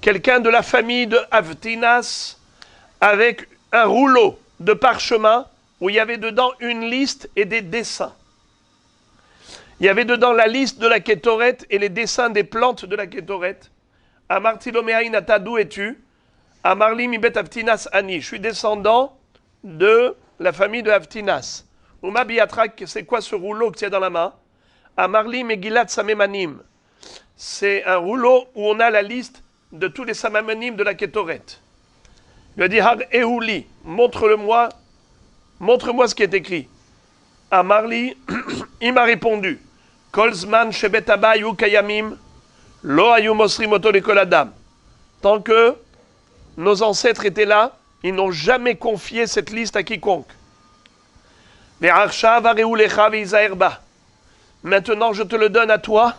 quelqu'un de la famille de Avtinas, avec un rouleau de parchemin où il y avait dedans une liste et des dessins. Il y avait dedans la liste de la kétoret et les dessins des plantes de la kétoret. Amartilomeaïnata, d'où es-tu? Amarli mibet Avtinas ani. Je suis descendant de la famille de Avtinas. Uma biatrak, c'est quoi ce rouleau que tu as dans la main? Amarli megilat samemanim. C'est un rouleau où on a la liste de tous les samemanim de la kétoret. Il a dit, Har ehuli, montre-le-moi, montre-moi ce qui est écrit. Amarli, il m'a répondu, Kolzman shebet Abba yu kayamim, lo ayu mosrim oto lekol adam. Tant que nos ancêtres étaient là, ils n'ont jamais confié cette liste à quiconque. Maintenant, je te le donne à toi,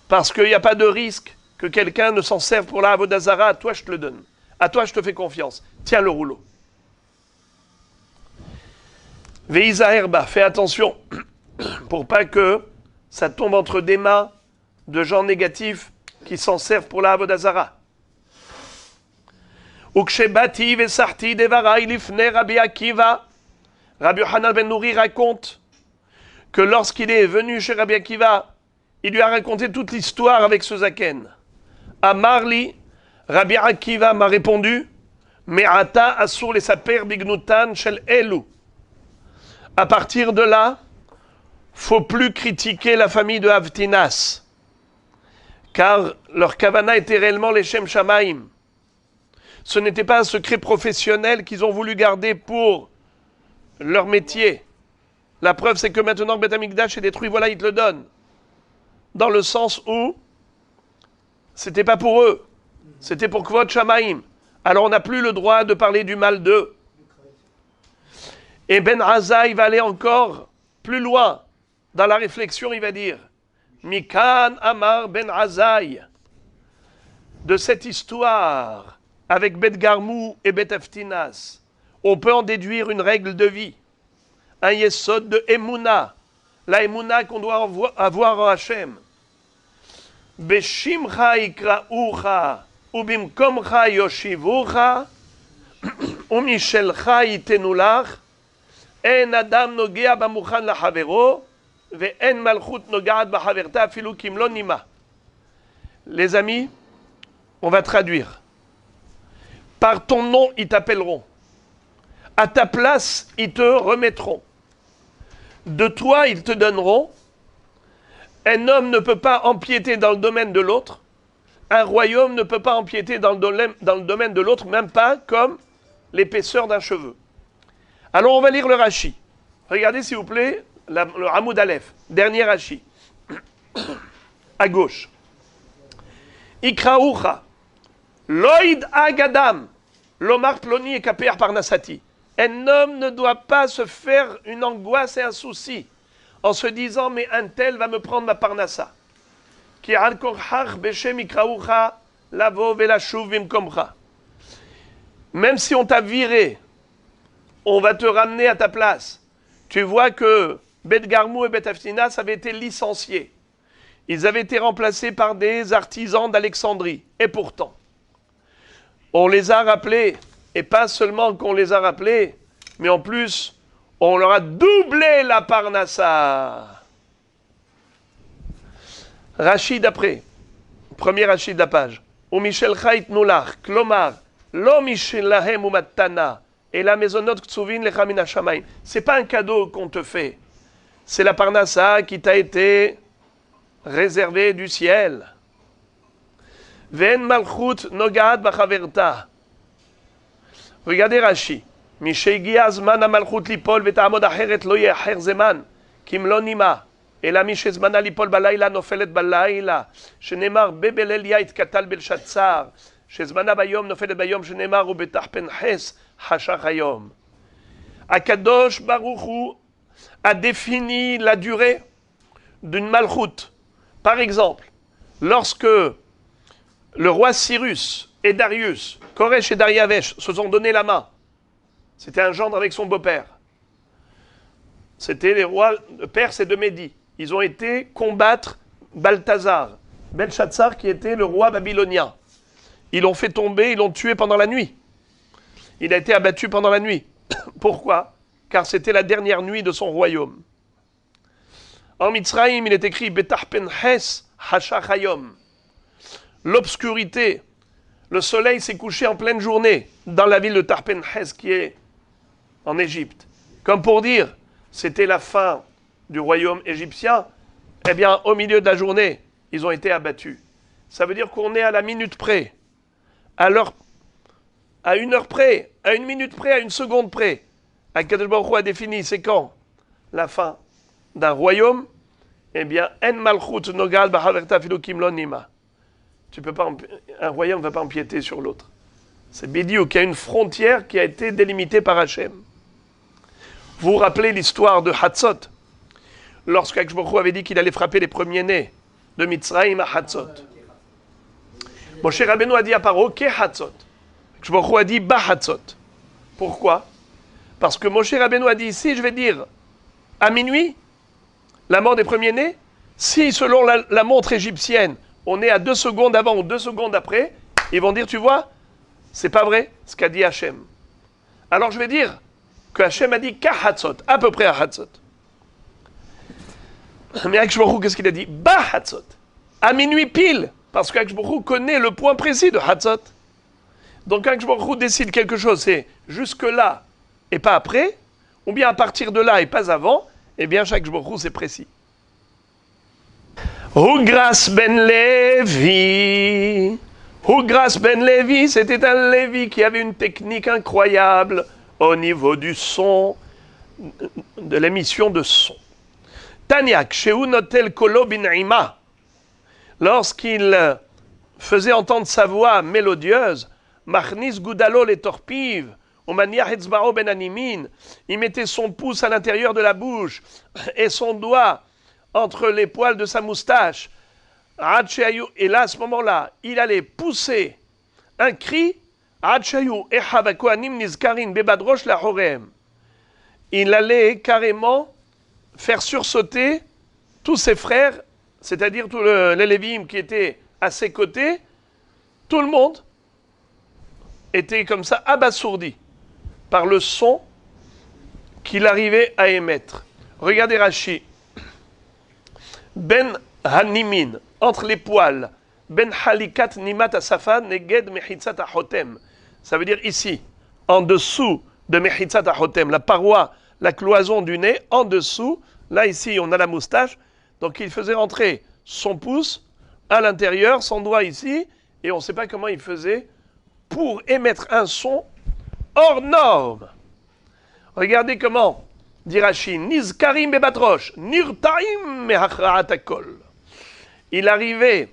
parce qu'il n'y a pas de risque que quelqu'un ne s'en serve pour la Avodah Zara. À toi, je te le donne. À toi, je te fais confiance. Tiens le rouleau. Ve'izaherba, fais attention, pour pas que ça tombe entre des mains de gens négatifs qui s'en servent pour la Avodah Zara. Ukshebati vesarti devarai lifne Rabbi Akiva. Rabbi Yochanan ben Nouri raconte que lorsqu'il est venu chez Rabbi Akiva, il lui a raconté toute l'histoire avec ce zaken. Amarli, Rabbi Akiva m'a répondu, Me'ata asur les saper bignutan shel elu. À partir de là, faut plus critiquer la famille de Avtinas, car leur kavana était réellement les Shem Shamaim. Ce n'était pas un secret professionnel qu'ils ont voulu garder pour leur métier. La preuve, c'est que maintenant que Beth Amikdash est détruit, voilà, ils te le donnent. Dans le sens où c'était pas pour eux, c'était pour Kvod Shamaim. Alors on n'a plus le droit de parler du mal d'eux. Et Ben Azai va aller encore plus loin. Dans la réflexion, il va dire Mikan Amar Ben Azai. De cette histoire avec Bet Garmou et Bet Aftinas, on peut en déduire une règle de vie, un yesod de Emouna, la Emouna qu'on doit avoir en Hachem. Beshimcha ikra'ucha, ubimkomcha yoshivucha, umishelcha yitenulach, en adam nogea bamukhan lahavero, ve'en malchut nogaat bahaverta afilu kimlo nima. Les amis, on va traduire. Par ton nom, ils t'appelleront. À ta place, ils te remettront. De toi, ils te donneront. Un homme ne peut pas empiéter dans le domaine de l'autre. Un royaume ne peut pas empiéter dans le domaine de l'autre, même pas comme l'épaisseur d'un cheveu. Alors, on va lire le Rashi. Regardez, s'il vous plaît, le Hamoud Aleph, dernier Rashi. À gauche. Ikraoucha. Loïd agadam. Lomar ploni et kaper parnasati. Un homme ne doit pas se faire une angoisse et un souci en se disant mais un tel va me prendre ma parnassa. Ki al korhach beshem ikraoucha lavo velashuv vimkomcha. Même si on t'a viré, on va te ramener à ta place. Tu vois que Bet Garmou et Bet Aftinas avaient été licenciés. Ils avaient été remplacés par des artisans d'Alexandrie. Et pourtant, on les a rappelés, et pas seulement qu'on les a rappelés, mais en plus, on leur a doublé la parnassa. Rachid après, premier Rachid de la page. Ou Michel Chait Noulach, Klomar, Lo Michel Lahem ou Matana, et la maisonnote Ksuvin Lechamina Shamaim. C'est pas un cadeau qu'on te fait, c'est la parnassa qui t'a été réservée du ciel. Ven malchut nogaat bachaverta. Regardez Rashi. Mishegi azman amalchut lipol vetamod acheret lo yeacher zeman kim lo nima. Ela mishezmana lipol balayla nofelet balayla. Shenemar bebelel yait katal belshatzar. Shezmana bayom nofelet bayom shenemar ubetach penches hashach hayom. Akadosh Baruch Hu a défini la durée d'une malchut. Par exemple, lorsque le roi Cyrus et Darius, Koresh et Dariavesh, se sont donné la main. C'était un gendre avec son beau-père. C'était les rois de Perse et de Médie. Ils ont été combattre Balthazar, Belshazzar, qui était le roi babylonien. Ils l'ont fait tomber, ils l'ont tué pendant la nuit. Il a été abattu pendant la nuit. Pourquoi? Car c'était la dernière nuit de son royaume. En Mitzraïm, il est écrit Betach penches hashachayom. L'obscurité, le soleil s'est couché en pleine journée dans la ville de Tarpenhes qui est en Égypte. Comme pour dire, c'était la fin du royaume égyptien. Eh bien, au milieu de la journée, ils ont été abattus. Ça veut dire qu'on est à la minute près, à l'heure, à une heure près, à une minute près, à une seconde près. Akadosh Baruch Hu a défini, c'est quand? La fin d'un royaume. Eh bien, en malchut nogal bahaverta filukim lo nima. Tu peux pas, un royaume ne va pas empiéter sur l'autre. C'est Bidiou qui a une frontière qui a été délimitée par Hachem. Vous vous rappelez l'histoire de Hatzot, lorsque Akadosh Baruch Hu avait dit qu'il allait frapper les premiers-nés de Mitzrayim à Hatzot. Moshe Rabbeinu a dit à Paro, Ke Hatzot. Akadosh Baruch Hu a dit, Ba Hatzot. Pourquoi? Parce que Moshe Rabbeinu a dit, si je vais dire à minuit, la mort des premiers-nés, si selon la montre égyptienne, on est à 2 secondes avant ou 2 secondes après, ils vont dire, tu vois, c'est pas vrai ce qu'a dit Hachem. Alors je vais dire que Hachem a dit qu'à Hatzot, à peu près à Hatzot. Mais Akadosh Baruch Hu, qu'est-ce qu'il a dit? Bah Hatzot. À minuit pile. Parce qu'Akadosh Baruch Hu connaît le point précis de Hatzot. Donc Akadosh Baruch Hu décide quelque chose, c'est jusque-là et pas après, ou bien à partir de là et pas avant, eh bien chaque Baruch Hu c'est précis. Hugras ben Lévi. Hugras ben Lévi, c'était un Lévi qui avait une technique incroyable au niveau du son, de l'émission de son. Taniak, Sheu Notel Kolo Binaima, lorsqu'il faisait entendre sa voix mélodieuse, Machnis Goudalo les torpives, Omania Hetzbaro ben Animin, il mettait son pouce à l'intérieur de la bouche et son doigt entre les poils de sa moustache. Et là, à ce moment-là, il allait pousser un cri. Il allait carrément faire sursauter tous ses frères, c'est-à-dire tous les Lévim qui étaient à ses côtés. Tout le monde était comme ça abasourdi par le son qu'il arrivait à émettre. Regardez Rashi. Ben Hanimin, entre les poils. Ben Halikat Nimat Asafan Neged Mechitzat Ahotem. Ça veut dire ici, en dessous de Mechitzat Ahotem, la paroi, la cloison du nez, en dessous. Là, ici, on a la moustache. Donc, il faisait rentrer son pouce à l'intérieur, son doigt ici, et on ne sait pas comment il faisait pour émettre un son hors norme. Regardez comment dit Rashi, Nizkarim bebatrosh, nirtaim mehachraat hakol. Il arrivait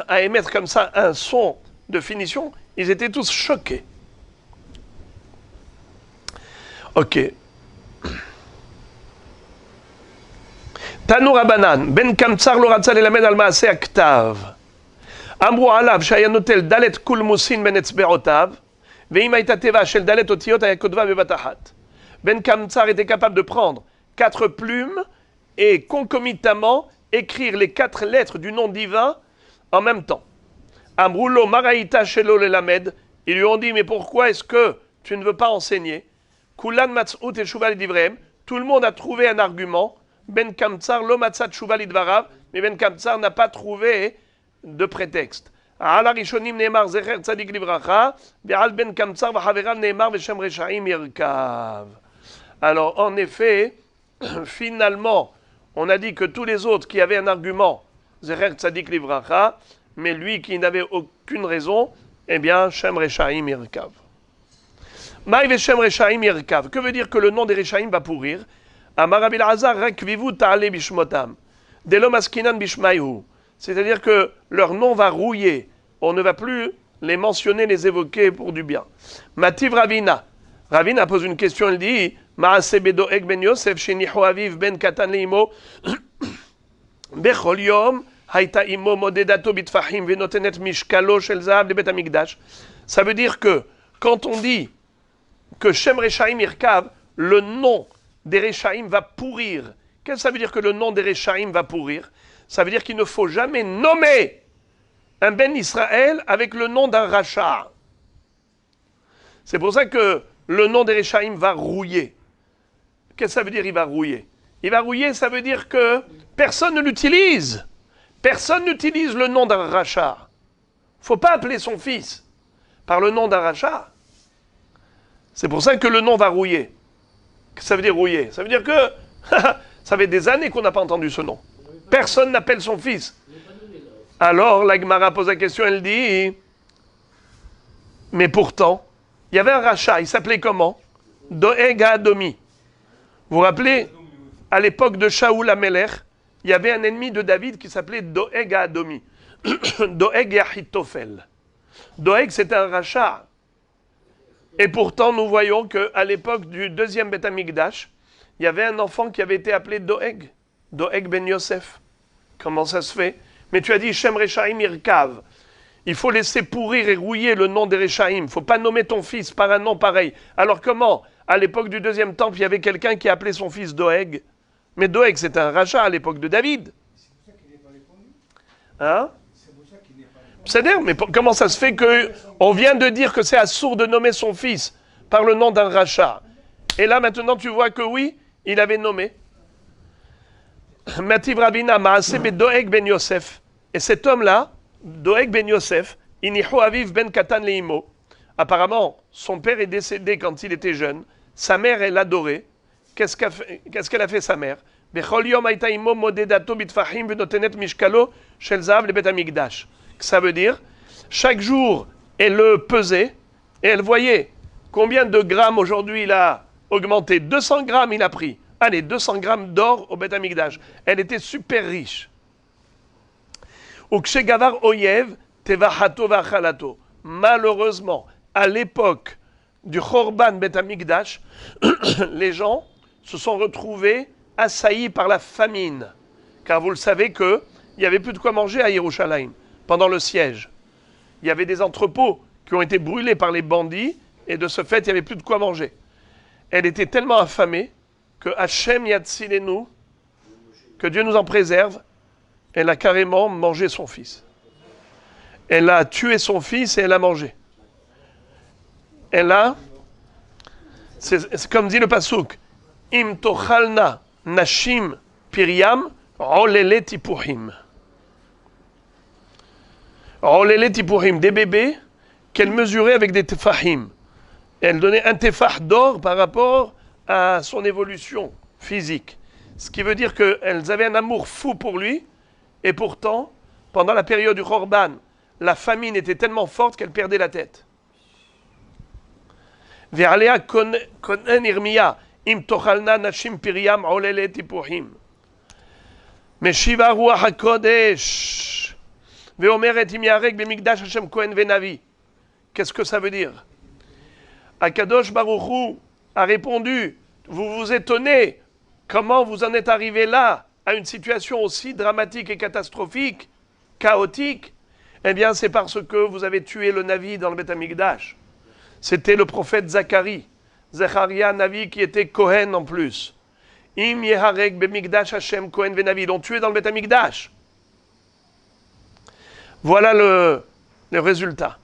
à émettre comme ça un son de finition, ils étaient tous choqués. Ok. Tanu Rabanan, Ben Kamtsar lo ratza lelamed al maaseh aktav. Amru alav shaya notel dalet kul musin ben etzberotav, ve'im hayta teva shel dalet otiyot haya kodva bebat achat. Ben Kamtsar était capable de prendre 4 plumes et concomitamment écrire les 4 lettres du nom divin en même temps. Amroulo maraïta shelo lelamed, ils lui ont dit mais pourquoi est-ce que tu ne veux pas enseigner? Kulan matzut et shuval divrem, tout le monde a trouvé un argument. Ben Kamtsar lo matzat shuval idvarav, mais Ben Kamtsar n'a pas trouvé de prétexte. Ala rishonim neemar zecher tzadik livracha, ve'al Ben Kamtsar v'chaverav neemar v'shem reshaim yirkav. Alors, en effet, finalement, on a dit que tous les autres qui avaient un argument, Zecher Tzadik Livracha, mais lui qui n'avait aucune raison, eh bien, Shem Reshaim Yirkav. Maï Veshem Reshaim Yirkav. Que veut dire que le nom des Reshaim va pourrir? Amar Rabbi Elazar Rekvivu Ta'ale Bishmotam. Delom Askinan Bishmaïhu. C'est-à-dire que leur nom va rouiller. On ne va plus les mentionner, les évoquer pour du bien. Mativ Ravina. Ravina pose une question, il dit Maaseh bedoeg ben Yosef shenihu aviv ben katan leimo bechol yom hayta imo modedato bitfahim venotenet mishkalo shel zahav lebet hamikdash. Ça veut dire que quand on dit que Shem Reshaim Yirkav, le nom des Reshaim va pourrir. Qu'est-ce que ça veut dire que le nom des Reshaim va pourrir? Ça veut dire qu'il ne faut jamais nommer un Ben Israël avec le nom d'un Racha. C'est pour ça que le nom des Reshaim va rouiller. Qu'est-ce que ça veut dire, il va rouiller? Il va rouiller, ça veut dire que personne ne l'utilise. Personne n'utilise le nom d'un rachat. Il ne faut pas appeler son fils par le nom d'un rachat. C'est pour ça que le nom va rouiller. Qu'est-ce que ça veut dire rouiller? Ça veut dire que ça fait des années qu'on n'a pas entendu ce nom. Personne n'appelle son fils. Alors, la Gemara pose la question, elle dit, mais pourtant, il y avait un rachat, il s'appelait comment? Doeg Adomi. Vous vous rappelez, à l'époque de Shaoul Amelech, il y avait un ennemi de David qui s'appelait Doeg Adomi. Doeg Yahitophel. Doeg, c'était un rachat. Et pourtant, nous voyons qu'à l'époque du deuxième Beth Amikdash, il y avait un enfant qui avait été appelé Doeg. Doeg ben Yosef. Comment ça se fait? Mais tu as dit Shem Reshaim Yirkav. Il faut laisser pourrir et rouiller le nom des Reshaim. Il ne faut pas nommer ton fils par un nom pareil. Alors comment? À l'époque du deuxième temple, il y avait quelqu'un qui appelait son fils Doeg. Mais Doeg, c'était un rachat à l'époque de David. C'est pour ça qu'il n'est pas répondu. Hein? C'est pour ça qu'il n'est pas répondu. C'est-à-dire, mais comment ça se fait qu'on vient de dire que c'est assourd de nommer son fils par le nom d'un rachat? Et là, maintenant, tu vois que oui, il avait nommé. Mativ Rabina, Maaseh Doeg ben Yosef. Et cet homme-là, Doeg ben Yosef, Inihu Aviv ben Katan Leimo. Apparemment, son père est décédé quand il était jeune. Sa mère, elle l'adorait. Qu'est-ce qu'elle a fait, sa mère? Ça veut dire, chaque jour, elle le pesait et elle voyait combien de grammes aujourd'hui il a augmenté. 200 grammes il a pris. Allez, 200 grammes d'or au Beth Amikdash. Elle était super riche. Malheureusement, à l'époque du Chorban Beth Amikdash, les gens se sont retrouvés assaillis par la famine. Car vous le savez qu'il n'y avait plus de quoi manger à Yerushalayim pendant le siège. Il y avait des entrepôts qui ont été brûlés par les bandits et de ce fait, il n'y avait plus de quoi manger. Elle était tellement affamée que Hachem Yatzilenu, que Dieu nous en préserve, elle a carrément mangé son fils. Elle a tué son fils et elle a mangé. Elle a, c'est comme dit le Passouk, Im tochalna nashim piriam rolele tipuhim. Rolele tipuhim, des bébés qu'elle mesurait avec des tefahim. Elle donnait un tefah d'or par rapport à son évolution physique. Ce qui veut dire qu'elles avaient un amour fou pour lui, et pourtant, pendant la période du Khorban, la famine était tellement forte qu'elle perdait la tête. Ve'alea konen Irmia, im tochalna nashim piriam olele tipuhim. Meshiva ruach hakodesh, ve'omeret im yarek b'mikdash Hashem Kohen ve'navi. Qu'est-ce que ça veut dire? Akadosh Baruch Hu a répondu, vous vous étonnez, comment vous en êtes arrivé là, à une situation aussi dramatique et catastrophique, chaotique? Eh bien, c'est parce que vous avez tué le Navi dans le Beth Amikdash. C'était le prophète Zacharie, Zacharia Navi qui était Kohen en plus. Im yeharek b'mikdash Hashem Kohen ve'Navi, ils l'ont tué dans le Beth Amikdash. Voilà le résultat.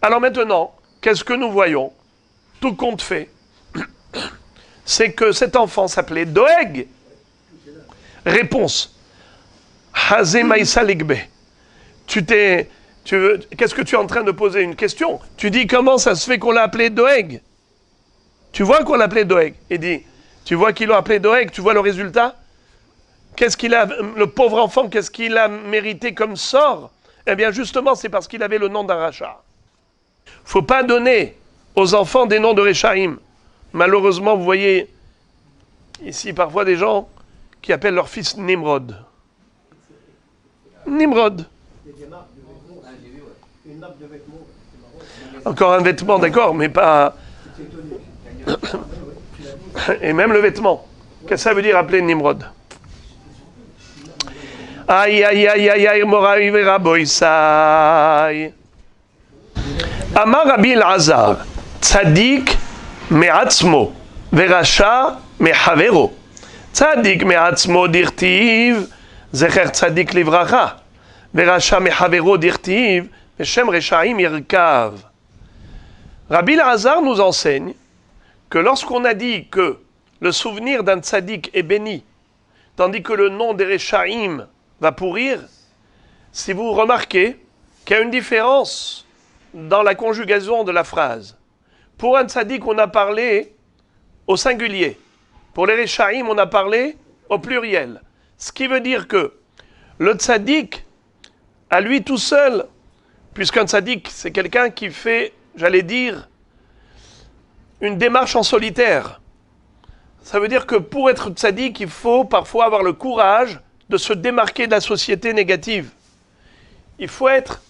Alors maintenant, qu'est-ce que nous voyons? Tout compte fait, c'est que cet enfant s'appelait Doeg. Réponse. Hazé Maïsa Ligbe. Qu'est-ce que tu es en train de poser une question? Tu dis comment ça se fait qu'on l'a appelé Doeg? Tu vois qu'on l'a appelé Doeg? Il dit, tu vois qu'ils l'ont appelé Doeg, tu vois le résultat? Qu'est-ce qu'il a, le pauvre enfant, qu'est-ce qu'il a mérité comme sort? Eh bien justement, c'est parce qu'il avait le nom d'un rachat. Faut pas donner aux enfants des noms de Réchaïm. Malheureusement, vous voyez ici parfois des gens qui appellent leur fils Nimrod. Nimrod. Encore un vêtement, d'accord, mais pas... Et même le vêtement. Qu'est-ce que ça veut dire appeler Nimrod? Aïe, aïe, aïe, aïe, aïe, moraï vera boïsaï. Amar Rabbi Elazar, Tzadik me'atzmo, verasha me'havero. Tzadik me'atzmo dirtiv, zecher tzadik livracha. Verasha me'havero dirtiv, veshem reshaim yirkav. Rabbi Elazar nous enseigne que lorsqu'on a dit que le souvenir d'un tzadik est béni, tandis que le nom des reshaim va pourrir, si vous remarquez qu'il y a une différence dans la conjugaison de la phrase. Pour un tzaddik, on a parlé au singulier. Pour les Reshaïm, on a parlé au pluriel. Ce qui veut dire que le tzaddik, à lui tout seul, puisqu'un tzaddik, c'est quelqu'un qui fait, j'allais dire, une démarche en solitaire. Ça veut dire que pour être tzaddik, il faut parfois avoir le courage de se démarquer de la société négative. Il faut être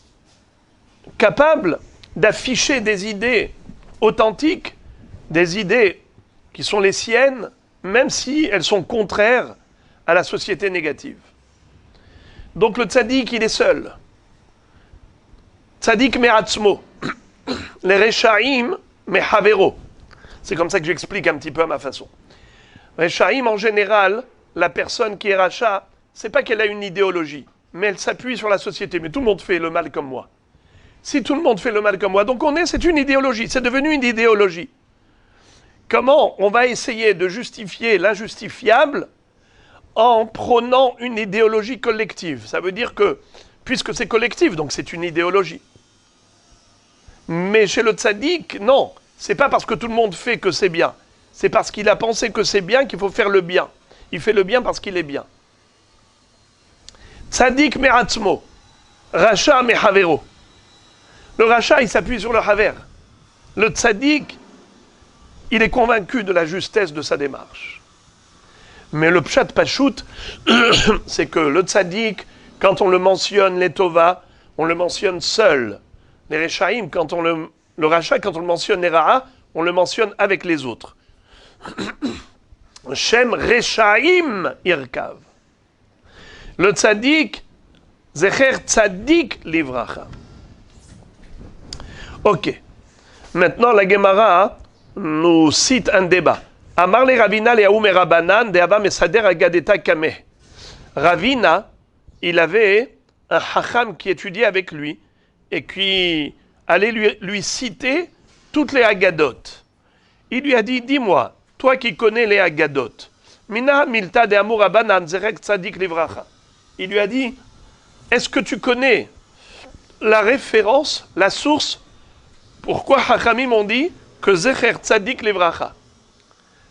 capable d'afficher des idées authentiques, des idées qui sont les siennes, même si elles sont contraires à la société négative. Donc le tzaddik, il est seul. Tzaddik me'atzmo. Les reshaïm me'havero. C'est comme ça que j'explique un petit peu à ma façon. Reshaïm, en général, la personne qui est rachat, c'est pas qu'elle a une idéologie, mais elle s'appuie sur la société. Mais tout le monde fait le mal comme moi. Si tout le monde fait le mal comme moi, donc c'est une idéologie, c'est devenu une idéologie. Comment on va essayer de justifier l'injustifiable en prônant une idéologie collective. Ça veut dire que, puisque c'est collectif, donc c'est une idéologie. Mais chez le tzaddik, non. C'est pas parce que tout le monde fait que c'est bien. C'est parce qu'il a pensé que c'est bien qu'il faut faire le bien. Il fait le bien parce qu'il est bien. Tzaddik me'atzmo. Racha me'havero. Le racha, il s'appuie sur le haver. Le tzaddik, il est convaincu de la justesse de sa démarche. Mais le pshat pachout, c'est que le tzaddik, quand on le mentionne, les tova, on le mentionne seul. Les rechaim, quand on le racha, quand on le mentionne les ra'a, on le mentionne avec les autres. Shem rechaim irkav. Le tzaddik, zecher tzaddik livracha. Ok. Maintenant, la Gemara nous cite un débat. Amar le Ravina le Aoum et Rabanan de Abba Mesader Agadeta Kameh. Ravina, il avait un hacham qui étudiait avec lui et qui allait lui citer toutes les Agadot. Il lui a dit, dis-moi, toi qui connais les Agadot, Mina Milta de Amour Rabanan Zerek Tzadik Livracha. Il lui a dit, est-ce que tu connais la référence, la source, pourquoi Hachamim ont dit que Zecher Tzadik Livracha?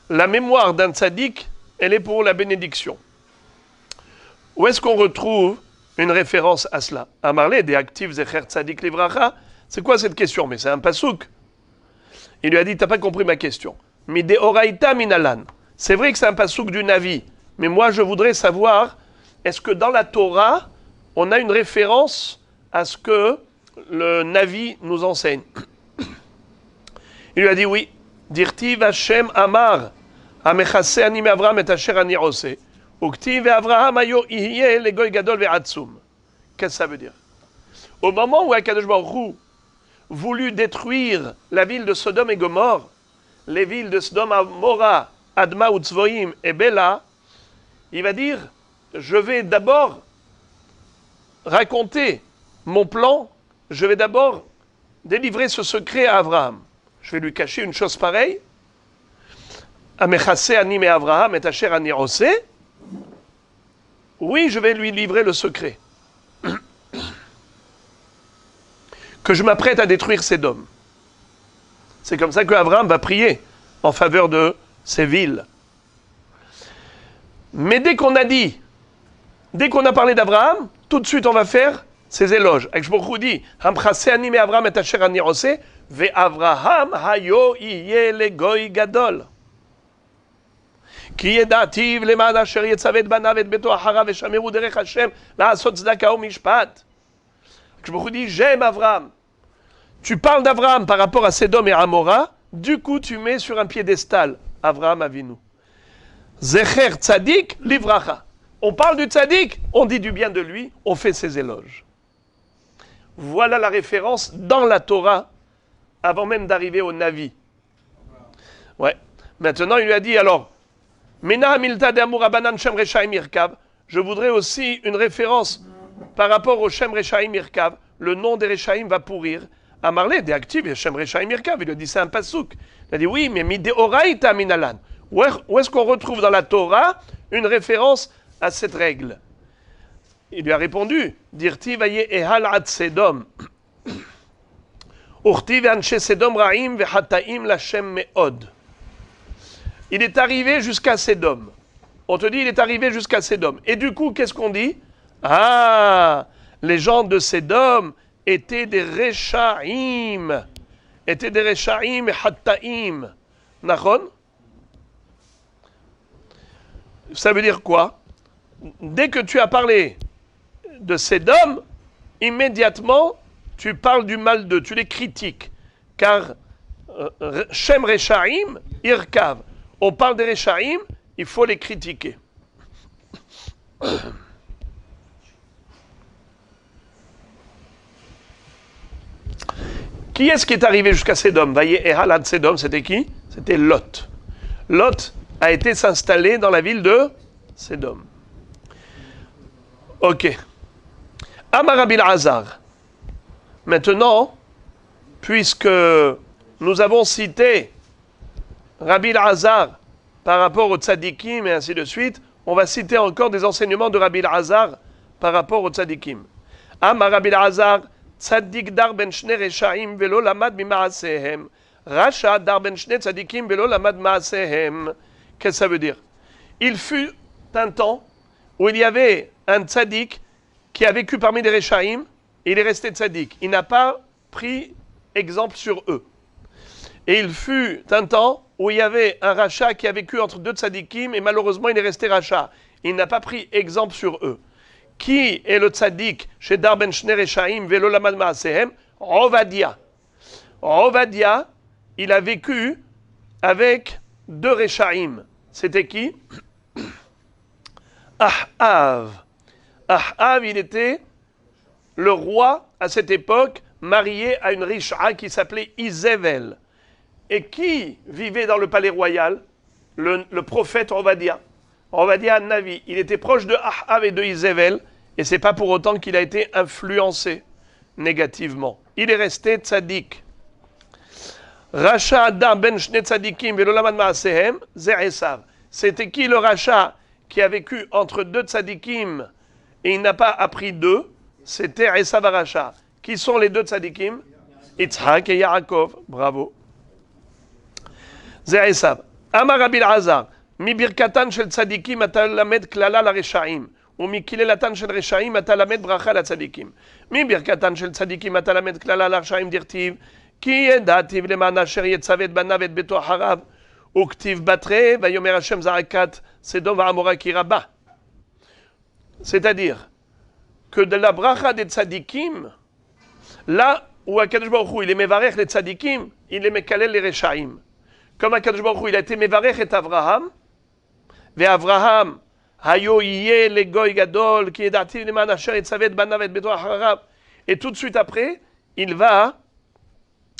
La mémoire d'un tzaddik, elle est pour la bénédiction. Où est-ce qu'on retrouve une référence à cela? Amarle des actifs Zecher Tzadik Livracha. C'est quoi cette question? Mais c'est un pasouk. Il lui a dit, t'as pas compris ma question. Mais de oraita minalan. C'est vrai que c'est un pasouk du Navi, mais moi je voudrais savoir, est-ce que dans la Torah, on a une référence à ce que le Navi nous enseigne? Il lui a dit oui. Dirtiv Hashem Amar, Amechase Anim Avraham et Asher Ani Ose, Uktiv Avraham Ayo Iye le Goy Gadol Ve'atzum. Qu'est-ce que ça veut dire? Au moment où Akadosh Baruch Hu voulut détruire la ville de Sodome et Gomorre, les villes de Sodome, Amora, Adma, Utzvoim et Bela, il va dire, je vais d'abord raconter mon plan, je vais d'abord délivrer ce secret à Abraham. Je vais lui cacher une chose pareille. Amechase Anim et Avraham et Asher Ani Ose. Oui, je vais lui livrer le secret. Que je m'apprête à détruire Sodome. C'est comme ça que Abraham va prier en faveur de ces villes. Mais dès qu'on a parlé d'Abraham, tout de suite on va faire ses éloges. Avec Baruch Hu dit, Amchase Anim et Avraham et Asher Ani Ose. ואברהם היו יהיה לגוי גדול. כי ידעתיו למען אשר יצווה את בניו ואת ביתו אחריו ושמרו דרך השם לעשות צדקה ומשפט. Je vous dis, j'aime Abraham. Tu parles d'Abraham par rapport à Sodome et Amora, du coup tu mets sur un piédestal Abraham Avinu. Zecher tzadik livracha. On parle du tzadik, on dit du bien de lui, on fait ses éloges. Voilà la référence dans la Torah avant même d'arriver au Navi. Ouais. Maintenant, il lui a dit, alors, Mena Milta de Amour Abanan Shem Rechaim Irkav. Je voudrais aussi une référence par rapport au Shem Rechaim Irkav. Le nom des Rechaim va pourrir. Amarle, des actifs, Shem Rechaim Irkav. Il lui a dit, c'est un pasouk. Il a dit, oui, mais Mide Oraita Minalan. Où est-ce qu'on retrouve dans la Torah une référence à cette règle? Il lui a répondu, Dirti Vaye Ehal Ad Sedom. Il est arrivé jusqu'à Sodome. On te dit, il est arrivé jusqu'à Sodome. Et du coup, qu'est-ce qu'on dit? Ah, les gens de Sodome étaient des Rechaim. Étaient des Rechaim et Hattaim. Nachon? Ça veut dire quoi? Dès que tu as parlé de Sodome, immédiatement, tu parles du mal d'eux, tu les critiques. Car Shem Rechaim, Irkav. On parle des Rechaim, il faut les critiquer. Qui est-ce qui est arrivé jusqu'à Sodome? Vaye Ehalad Sodome, c'était qui? C'était Lot. Lot a été s'installer dans la ville de Sodome. Ok. Amar Rabbi Elazar. Maintenant, puisque nous avons cité Rabbi Elazar par rapport aux tzadikim et ainsi de suite, on va citer encore des enseignements de Rabbi Elazar par rapport aux tzadikim. Amar Rabbi Elazar, tzadik dar ben shne reshaim velo lamad mimaasehem. Rasha dar ben shne tzadikim velo lamad maasehem. Qu'est-ce que ça veut dire? Il fut un temps où il y avait un tzadik qui a vécu parmi les reshaim et il est resté tzadik. Il n'a pas pris exemple sur eux. Et il fut un temps où il y avait un rachat qui a vécu entre deux tzadikim et malheureusement il est resté rachat. Il n'a pas pris exemple sur eux. Qui est le tzadik chez Dar ben Shne Reshaim velo lamad maasehem? Ovadia. Ovadia, il a vécu avec deux Reshaim. C'était qui? Ahav. Ahav, il était le roi à cette époque, marié à une Risha qui s'appelait Isével. Et qui vivait dans le palais royal? Le prophète Ovadia. Ovadia Navi. Il était proche de Ahav et de Isével, et c'est pas pour autant qu'il a été influencé négativement. Il est resté tzaddik. Racha Adam ben Shne tzadikim velo lamad maasehem ze Esav. C'était qui le rachat qui a vécu entre deux tzadikim et il n'a pas appris d'eux? C'était Esav Racha. Qui sont les deux tzadikim? Yitzhak et Yaakov. Bravo. Ze Esav. Amar Rabbi Elazar. Mi birkatan shel tzadikim ata lamed klala la reshaim. Ou mi kilelatan shel reshaim ata lamed bracha la tzadikim. Mi birkatan shel tzadikim ata lamed klala la reshaim dirtiv. Ki yedativ leman asher yetzavet banav et beto harav. Uktiv batre vayomer Hashem zarakat sedom va'amora ki rabba. C'est-à-dire que de la bracha des tzadikim, là où Akadosh Baruch Hu il est mevarech les tzadikim, il est mekalel les reshaim. Comme Akadosh Baruch Hu il a été mevarech et Avraham, ve'Avraham hayo yeh le goy gadol ki yedativ leman asher yetzavet banav et beto harav. Et tout de suite après, il va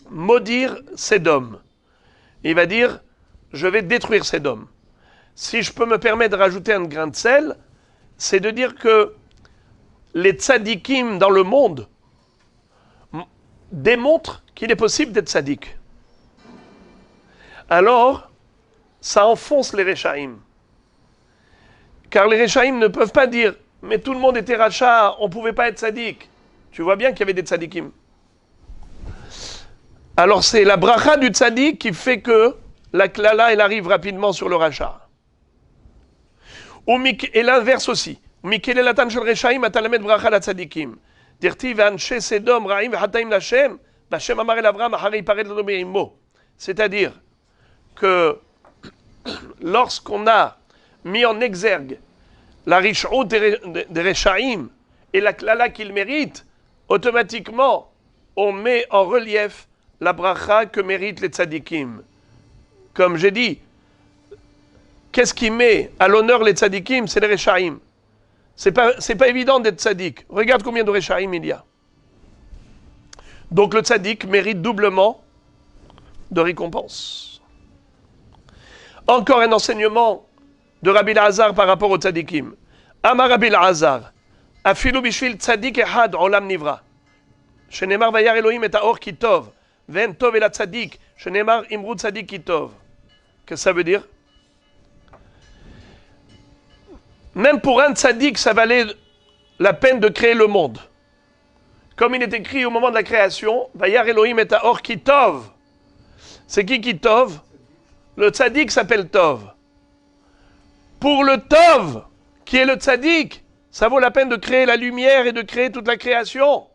maudire Sédom. Il va dire, je vais détruire Sédom. Si je peux me permettre de rajouter un grain de sel, c'est de dire que les tzadikim dans le monde démontrent qu'il est possible d'être tzadik. Alors, ça enfonce les Reshaim. Car les Reshaim ne peuvent pas dire, mais tout le monde était rachat, on ne pouvait pas être tzadik. Tu vois bien qu'il y avait des tzadikim. Alors c'est la bracha du tzaddik qui fait que la klala, elle arrive rapidement sur le rachat. Et l'inverse aussi. Mikele latan shel reshaim atalamet bracha la tzaddikim. Dirtiv anshe sedom ra'im v'hataim l'Hashem, v'Hashem amar el Avram achari pared lo be'imo. C'est-à-dire que lorsqu'on a mis en exergue la rish'ut des reshaim et la klala qu'ils méritent, automatiquement on met en relief la bracha que méritent les tzadikim. Comme j'ai dit, qu'est-ce qui met à l'honneur les tzadikim? C'est les reshaim. C'est pas évident d'être tzadik. Regarde combien de reshaim il y a. Donc le tzadik mérite doublement de récompense. Encore un enseignement de Rabbi Elazar par rapport aux tzadikim. Amar Rabbi Elazar, afilu bishvil tzadik ehad olam nivra. Shenemar vayar Elohim et haor ki tov. Ven tov el tzadik. Shenemar imru tzadik ki tov. Qu'est-ce que ça veut dire? Même pour un tzaddik, ça valait la peine de créer le monde. Comme il est écrit au moment de la création, Vayar Elohim et haor ki tov. C'est qui tov? Le tzaddik s'appelle tov. Pour le tov, qui est le tzaddik, ça vaut la peine de créer la lumière et de créer toute la création.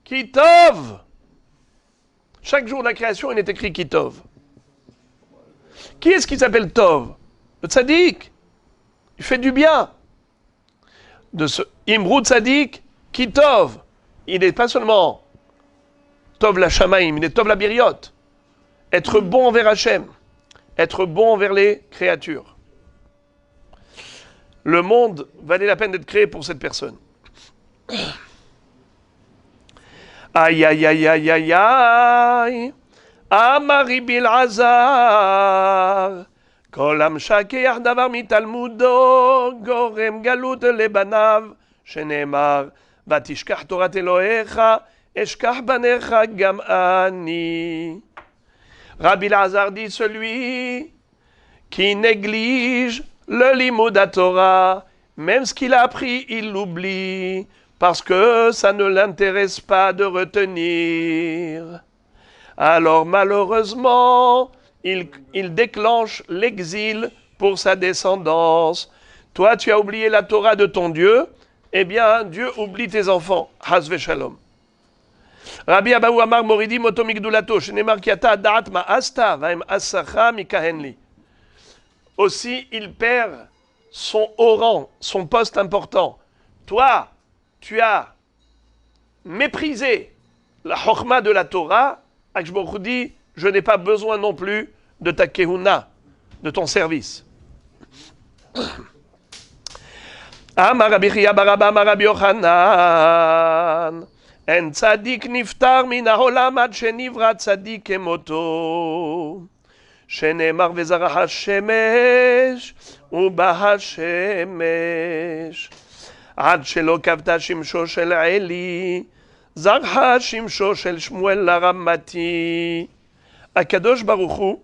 Ki tov. Chaque jour de la création, il est écrit ki tov. Qui est-ce qui s'appelle tov? Le tzaddik. Il fait du bien. De ce Imru Tzadik, qui Tov. Il n'est pas seulement Tov la Shamaim, il est Tov la Biriot. Être bon envers Hachem. Être bon envers les créatures. Le monde valait la peine d'être créé pour cette personne. Aïe, aïe, aïe, aïe, aïe, aïe. Amari Bil'azar. כל המשכח דבר מתלמודו גורם גלות לבניו, שנאמר ותשכח תורת אלוהיך אשכח בניך גם אני. Rabbi Elazar dit celui qui néglige le limud Torah, même ce qu'il a appris, il l'oublie, parce que ça ne l'intéresse pas de retenir. Alors malheureusement, il déclenche l'exil pour sa descendance. Toi, tu as oublié la Torah de ton Dieu, eh bien, Dieu oublie tes enfants. Hasve shalom. Rabbi Abahu Amar Moridi Moto Migdulato, Shenemar Kiata Da'at Ma'asta, Vaim Asacha Mikahenli. Aussi, il perd son haut rang, son poste important. Toi, tu as méprisé la chokma de la Torah, Akshbaruch dit, je n'ai pas besoin non plus de ta kehuna, de ton service. Amar Rabbi Chia bar Abba Amar Rabbi Yochanan, en tzadik niftar min haolam ad shenivra tzadik kemoto, shenemar vezara hashemesh uba hashemesh, ad shelo kavta shimsho shel Eli, zarha shimsho shel Shmuel Laramati. Akadosh Baruch Hu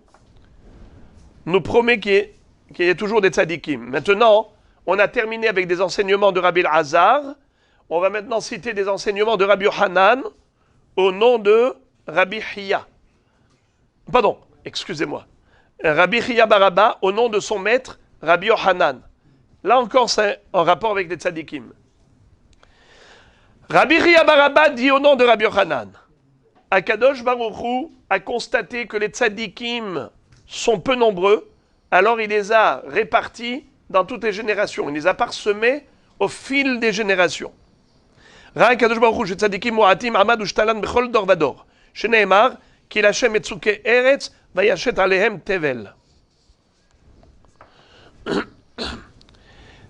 nous promet qu'il y ait toujours des tzadikim. Maintenant, on a terminé avec des enseignements de Rabbi Elazar. On va maintenant citer des enseignements de Rabbi Yochanan au nom de Rabbi Chia. Pardon, excusez-moi. Rabbi Chia bar Abba au nom de son maître Rabbi Yochanan. Là encore, c'est en rapport avec les tzadikim. Rabbi Chia bar Abba dit au nom de Rabbi Yochanan, Akadosh Baruch Hu a constaté que les tzadikim sont peu nombreux, alors il les a répartis dans toutes les générations. Il les a parsemés au fil des générations. Ra Kadosh Baruch Hu shetzadikim mu'atim amad ushtalan bechol dor vador. Sheneemar ki Hashem etzuke eretz vayashet alehem tevel.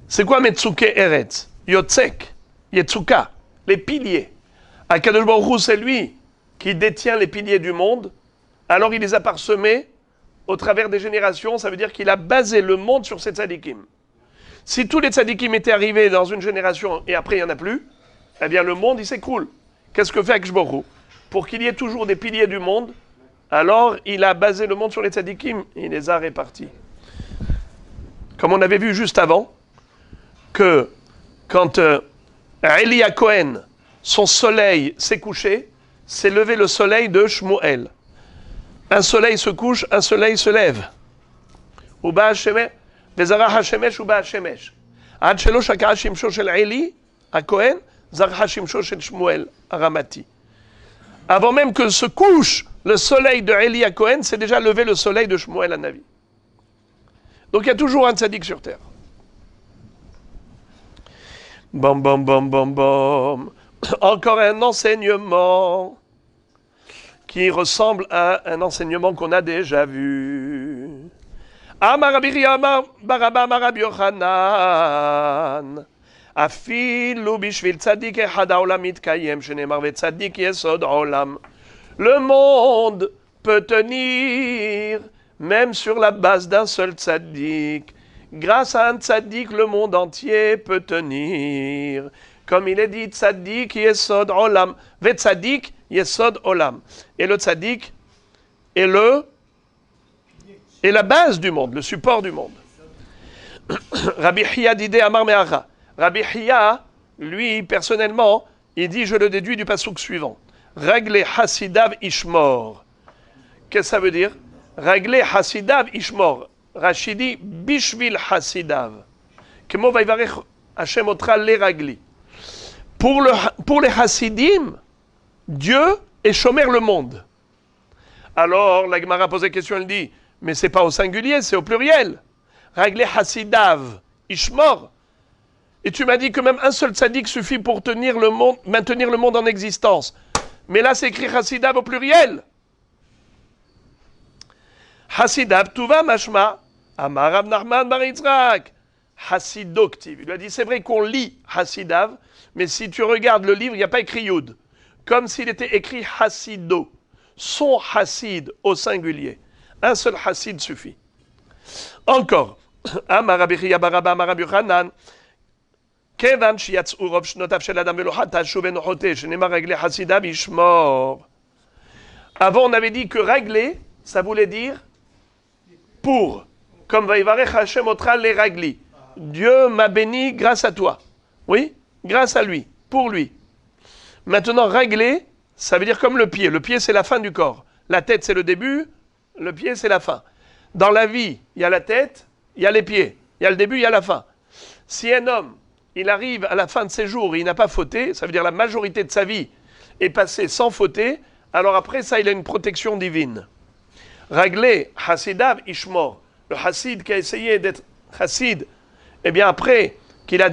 C'est quoi metzuke eretz? Yotzek, yetzuka, les piliers. Kadosh Baruch Hu, c'est lui qui détient les piliers du monde. Alors il les a parsemés au travers des générations. Ça veut dire qu'il a basé le monde sur ces tzadikim. Si tous les tzadikim étaient arrivés dans une génération et après il n'y en a plus, eh bien le monde il s'écroule. Qu'est-ce que fait Akadosh Baruch Hu? Pour qu'il y ait toujours des piliers du monde, alors il a basé le monde sur les tzadikim, il les a répartis. Comme on avait vu juste avant, que quand Eli Cohen, son soleil s'est couché, s'est levé le soleil de Shmuel. Un soleil se couche, un soleil se lève. Uba Hashemesh, Vezara Hashemesh, Uba Hashemesh. Ad shelo shaka shimsho shel Eli Cohen, Zara shimsho shel Shmuel Aramati. Avant même que se couche le soleil de Eli Cohen, c'est déjà levé le soleil de Shmuel Hanavi. Donc il y a toujours un tzaddik sur terre. Bam bam bam bam bam. Encore un enseignement qui ressemble à un enseignement qu'on a déjà vu. Amar Rabbi Chia bar Abba Amar Rabbi Yochanan, afilu bishvil tzadik echad haolam mitkayem shenemar vetzadik yesod haolam. Le monde peut tenir même sur la base d'un seul tzaddik. Grâce à un tzaddik, le monde entier peut tenir. Comme il est dit, tzaddik yesod olam, ve tzaddik yesod olam. Et le tzaddik est la base du monde, le support du monde. Rabbi Chia didé amar me'acha. Rabbi Chia, lui, personnellement, il dit, je le déduis du passouk suivant. Ragle hasidav ishmor. Qu'est-ce que ça veut dire? Ragle hasidav ishmor. Rachidi bishvil hasidav. Kemo vayvarech Hashem otra le ragli. Pour les Hasidim, Dieu est Shomer le monde. Alors, la Gemara pose la question, elle dit, mais c'est pas au singulier, c'est au pluriel. Raglé Hasidav, Ishmor. Et tu m'as dit que même un seul tzaddik suffit pour maintenir le monde en existence. Mais là, c'est écrit Hasidav au pluriel. Hasidav, Tuva Mashma, Amar Rav Nachman bar Yitzhak, Hasidoktiv. Il lui a dit, c'est vrai qu'on lit Hasidav, mais si tu regardes le livre, il n'y a pas écrit Yud. Comme s'il était écrit Hasido. Son Hasid au singulier. Un seul Hasid suffit. Encore. Amar Rabbi Chia bar Abba Amar Rabbi Yochanan. Kevan shiyatz'u rov shnotav shel adam velo chata shuv enochote shenema raglé Hasidav ishmor. Avant, on avait dit que régler, ça voulait dire pour. Comme Vaïvarech Hashem Otra les ragli. Dieu m'a béni grâce à toi. Oui, grâce à lui, pour lui. Maintenant, régler, ça veut dire comme le pied. Le pied, c'est la fin du corps. La tête, c'est le début. Le pied, c'est la fin. Dans la vie, il y a la tête, il y a les pieds. Il y a le début, il y a la fin. Si un homme, il arrive à la fin de ses jours et il n'a pas fauté, ça veut dire la majorité de sa vie est passée sans fauter, alors après ça, il a une protection divine. Régler, Hassidav, Ishmor. Le Hassid qui a essayé d'être Hassid, eh bien après qu'il a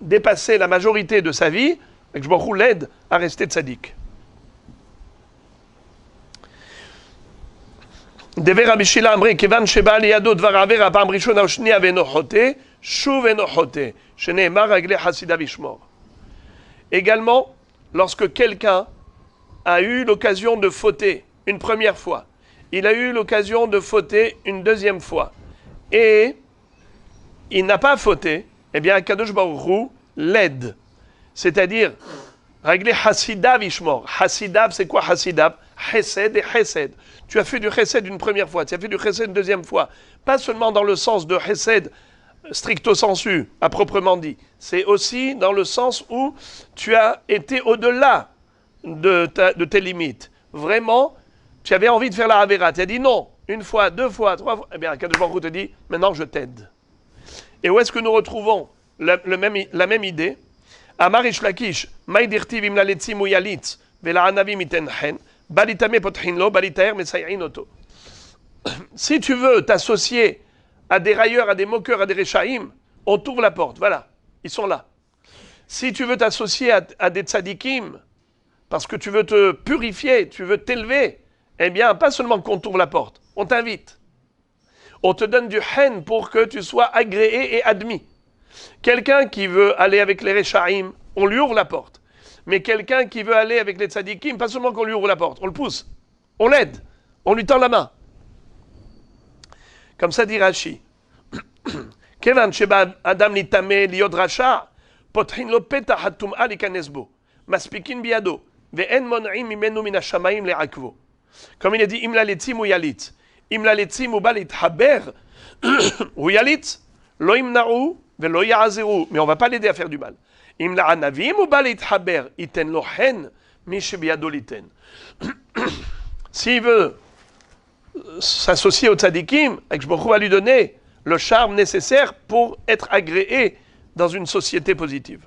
dépassé la majorité de sa vie, je me l'aide à rester tzaddik. Dever Rabbi Shila Amri, Kevan Sheba Liyado Dvar Aver Apam Rishon Aoshnia Venochote, Shuv Venochote, Sheneemar Ragle Hasidav Ishmor. Également, lorsque quelqu'un a eu l'occasion de fauter une première fois, il a eu l'occasion de fauter une deuxième fois, et il n'a pas fauté, eh bien, Kadosh Baruch Hu l'aide. C'est-à-dire, régler Hasidav Ishmor. Hasidav, c'est quoi Hasidav? Chesed et Chesed. Tu as fait du Chesed une première fois, tu as fait du Chesed une deuxième fois. Pas seulement dans le sens de Chesed stricto sensu, à proprement dit. C'est aussi dans le sens où tu as été au-delà de tes limites. Vraiment, tu avais envie de faire la Avera. Tu as dit non, une fois, deux fois, trois fois. Eh bien, Kadosh Baruch Hu te dit, maintenant je t'aide. Et où est-ce que nous retrouvons la même idée? Amar Ish Lakish, Maïdirtiv imlaletzim ou yalitz, vela anavim itenchen, balitame potchinlo, balitaer mesayin oto. Si tu veux t'associer à des railleurs, à des moqueurs, à des réchaïm, on t'ouvre la porte, voilà, ils sont là. Si tu veux t'associer à des tzadikim, parce que tu veux te purifier, tu veux t'élever, eh bien, pas seulement qu'on t'ouvre la porte, on t'invite. On te donne du hen pour que tu sois agréé et admis. Quelqu'un qui veut aller avec les Rechaim, on lui ouvre la porte. Mais quelqu'un qui veut aller avec les Tzadikim, pas seulement qu'on lui ouvre la porte, on le pousse, on l'aide, on lui tend la main. Comme ça dit Rashi. Kevan sheba adam litame liod rasha, potrin lo peta hatum alikanes bo, maspikin biado, ve'en mon'im mimenu min hashamayim le'akvo. Comme il a dit, imla letzim ou yalit. Imla letzim ou balit haber, ou yalit, lo imna'u, velo ya'azeru. Mais on ne va pas l'aider à faire du mal. Imla anavim ou balit haber, iten lo hen, mish biado liten. S'il veut s'associer au tzadikim, je va lui donner le charme nécessaire pour être agréé dans une société positive.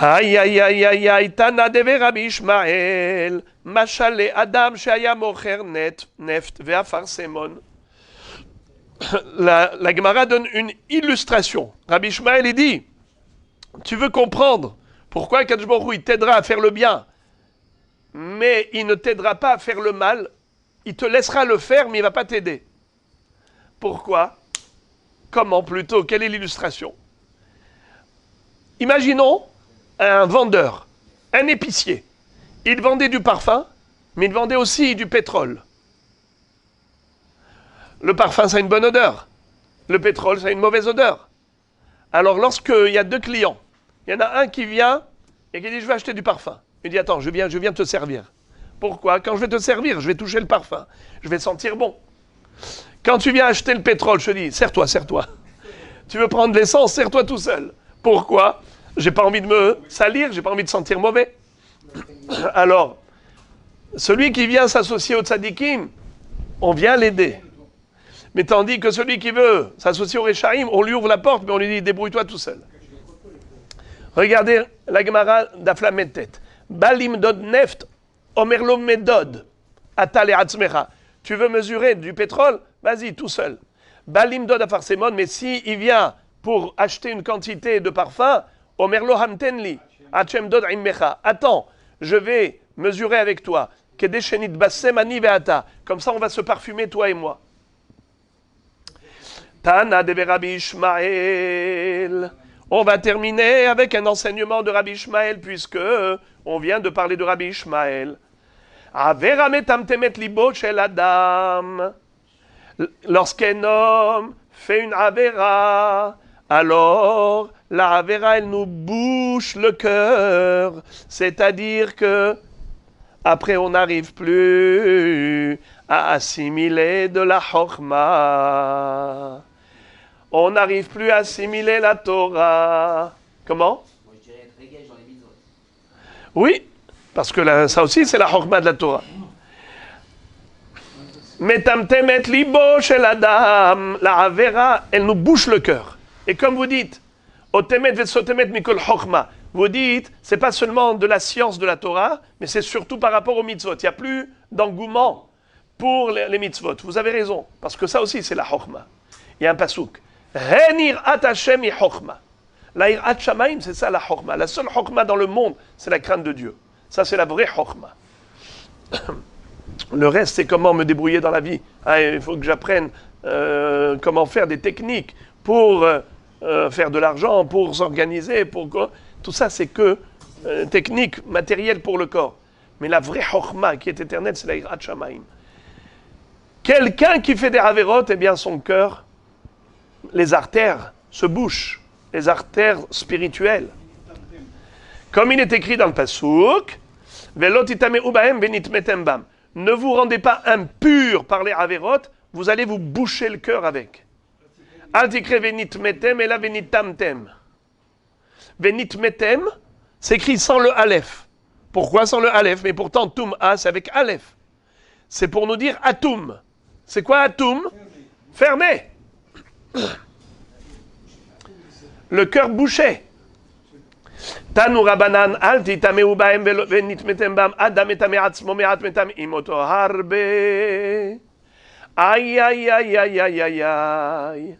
Aïe, aïe, aïe, aïe, aïe, Tana deve Rabbi Ishmael, Machale Adam Shaya Mocher Neft, Ve'afar Semon. La Gemara donne une illustration. Rabbi Ishmael, il dit, tu veux comprendre pourquoi Kadosh Baruch Hu, il t'aidera à faire le bien, mais il ne t'aidera pas à faire le mal, il te laissera le faire, mais il ne va pas t'aider. Pourquoi? Comment plutôt? Quelle est l'illustration? Imaginons un vendeur, un épicier. Il vendait du parfum, mais il vendait aussi du pétrole. Le parfum, ça a une bonne odeur. Le pétrole, ça a une mauvaise odeur. Alors, lorsqu'il y a deux clients, il y en a un qui vient et qui dit « Je vais acheter du parfum ». Il dit « Attends, je viens te servir ». Pourquoi? Quand je vais te servir, je vais toucher le parfum. Je vais sentir bon. Quand tu viens acheter le pétrole, je te dis « Sers-toi, sers-toi ». Tu veux prendre l'essence, sers-toi tout seul. Pourquoi? J'ai pas envie de me salir, j'ai pas envie de sentir mauvais. Alors, celui qui vient s'associer au tzadikim, on vient l'aider. Mais tandis que celui qui veut s'associer au Rechaim, on lui ouvre la porte, mais on lui dit débrouille-toi tout seul. Regardez la Gemara d'Afla Medtet. Balim dod neft, omerlo medod, atal et atzmecha. Tu veux mesurer du pétrole? Vas-y, tout seul. Balim dod afar semon, mais si il vient pour acheter une quantité de parfum, omerlo hamtenli, achem dod immecha. Attends, je vais mesurer avec toi. Kedeshenit basem ani veata. Comme ça, on va se parfumer, toi et moi. Tana de Rabbi Ishmael. On va terminer avec un enseignement de Rabbi Ishmael, puisque on vient de parler de Rabbi Ishmael. Avera metamtemet libo shel adam. Lorsqu'un homme fait une avera, alors la avera, elle nous bouche le cœur. C'est-à-dire que après, on n'arrive plus à assimiler de la Chokhmah. On n'arrive plus à assimiler la Torah. Comment? Moi, je dirais être régage dans les mitzvot. Oui, parce que ça aussi, c'est la Chokhmah de la Torah. Metamtemet libo shel adam. La Avera, elle nous bouche le cœur. Et comme vous dites, Otemet vetsotemet mikol Chokhmah. Vous dites, c'est pas seulement de la science de la Torah, mais c'est surtout par rapport aux mitzvot. Il n'y a plus d'engouement pour les mitzvot. Vous avez raison, parce que ça aussi, c'est la Chokhmah. Il y a un pasouk. Henir at Hashem i Chokhmah. La irat shamaim, c'est ça la Chokhmah. La seule Chokhmah dans le monde, c'est la crainte de Dieu. Ça, c'est la vraie Chokhmah. Le reste, c'est comment me débrouiller dans la vie. Ah, il faut que j'apprenne comment faire des techniques pour faire de l'argent, pour s'organiser, pour quoi. Tout ça, c'est que technique matérielle pour le corps. Mais la vraie Chokhmah qui est éternelle, c'est la irat shamaim. Quelqu'un qui fait des avérotes, eh bien, son cœur, les artères se bouchent, les artères spirituelles. Comme il est écrit dans le Passouk, ne vous rendez pas impurs par les avérotes, vous allez vous boucher le cœur avec. Altikre venitmetem et la venitamtem. Venitmetem s'écrit sans le aleph. Pourquoi sans le aleph? Mais pourtant, toum a, c'est avec aleph. C'est pour nous dire atum. C'est quoi atum? Fermé. Le cœur bouché. Tanu rabanan al titameu baem venitmetem bam adam etame atzmo me'at metam imoto harbe. Aïe, aïe, aïe, aïe, aïe, aïe, aïe.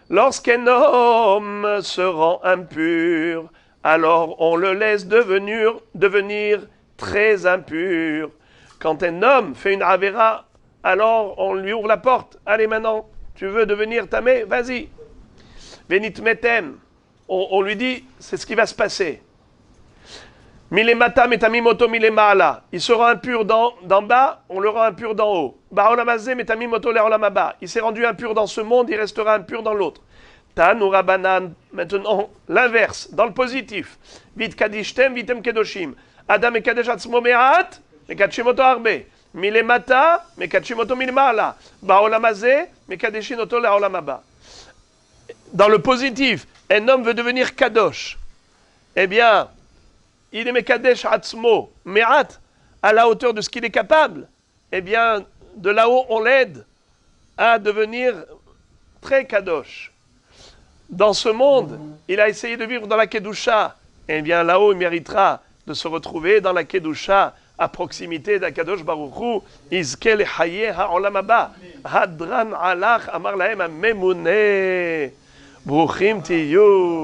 Lorsqu'un homme se rend impur, alors on le laisse devenir très impur. Quand un homme fait une avéra, alors on lui ouvre la porte. Allez maintenant, tu veux devenir tamé? Vas-y. Venitmetem. On lui dit, c'est ce qui va se passer. Milematam et tamimoto milemala. Il sera impur d'en bas, on le rend impur d'en haut. Baolamazé et tamimoto leolamaba. Il s'est rendu impur dans ce monde, il restera impur dans l'autre. Tanura banan. Maintenant, l'inverse, dans le positif. Vit kadishtem, vitem kedoshim. Adam et kadesh atzmo me'at, et kachimoto arbe. Milemata, mais kachimoto milemala. Baolamazé, mais kadeshinoto leolamaba. Dans le positif, un homme veut devenir kadosh. Eh bien, il est mekadesh atzmo, me'at, à la hauteur de ce qu'il est capable. Eh bien, de là-haut, on l'aide à devenir très kadosh. Dans ce monde, il a essayé de vivre dans la kedusha. Eh bien, là-haut, il méritera de se retrouver dans la kedusha, à proximité d'Akadosh Baruch Hu. Izke lechaye ha'olam haba. Hadran alach amar lahem ha'memune. Bruchim tiyu.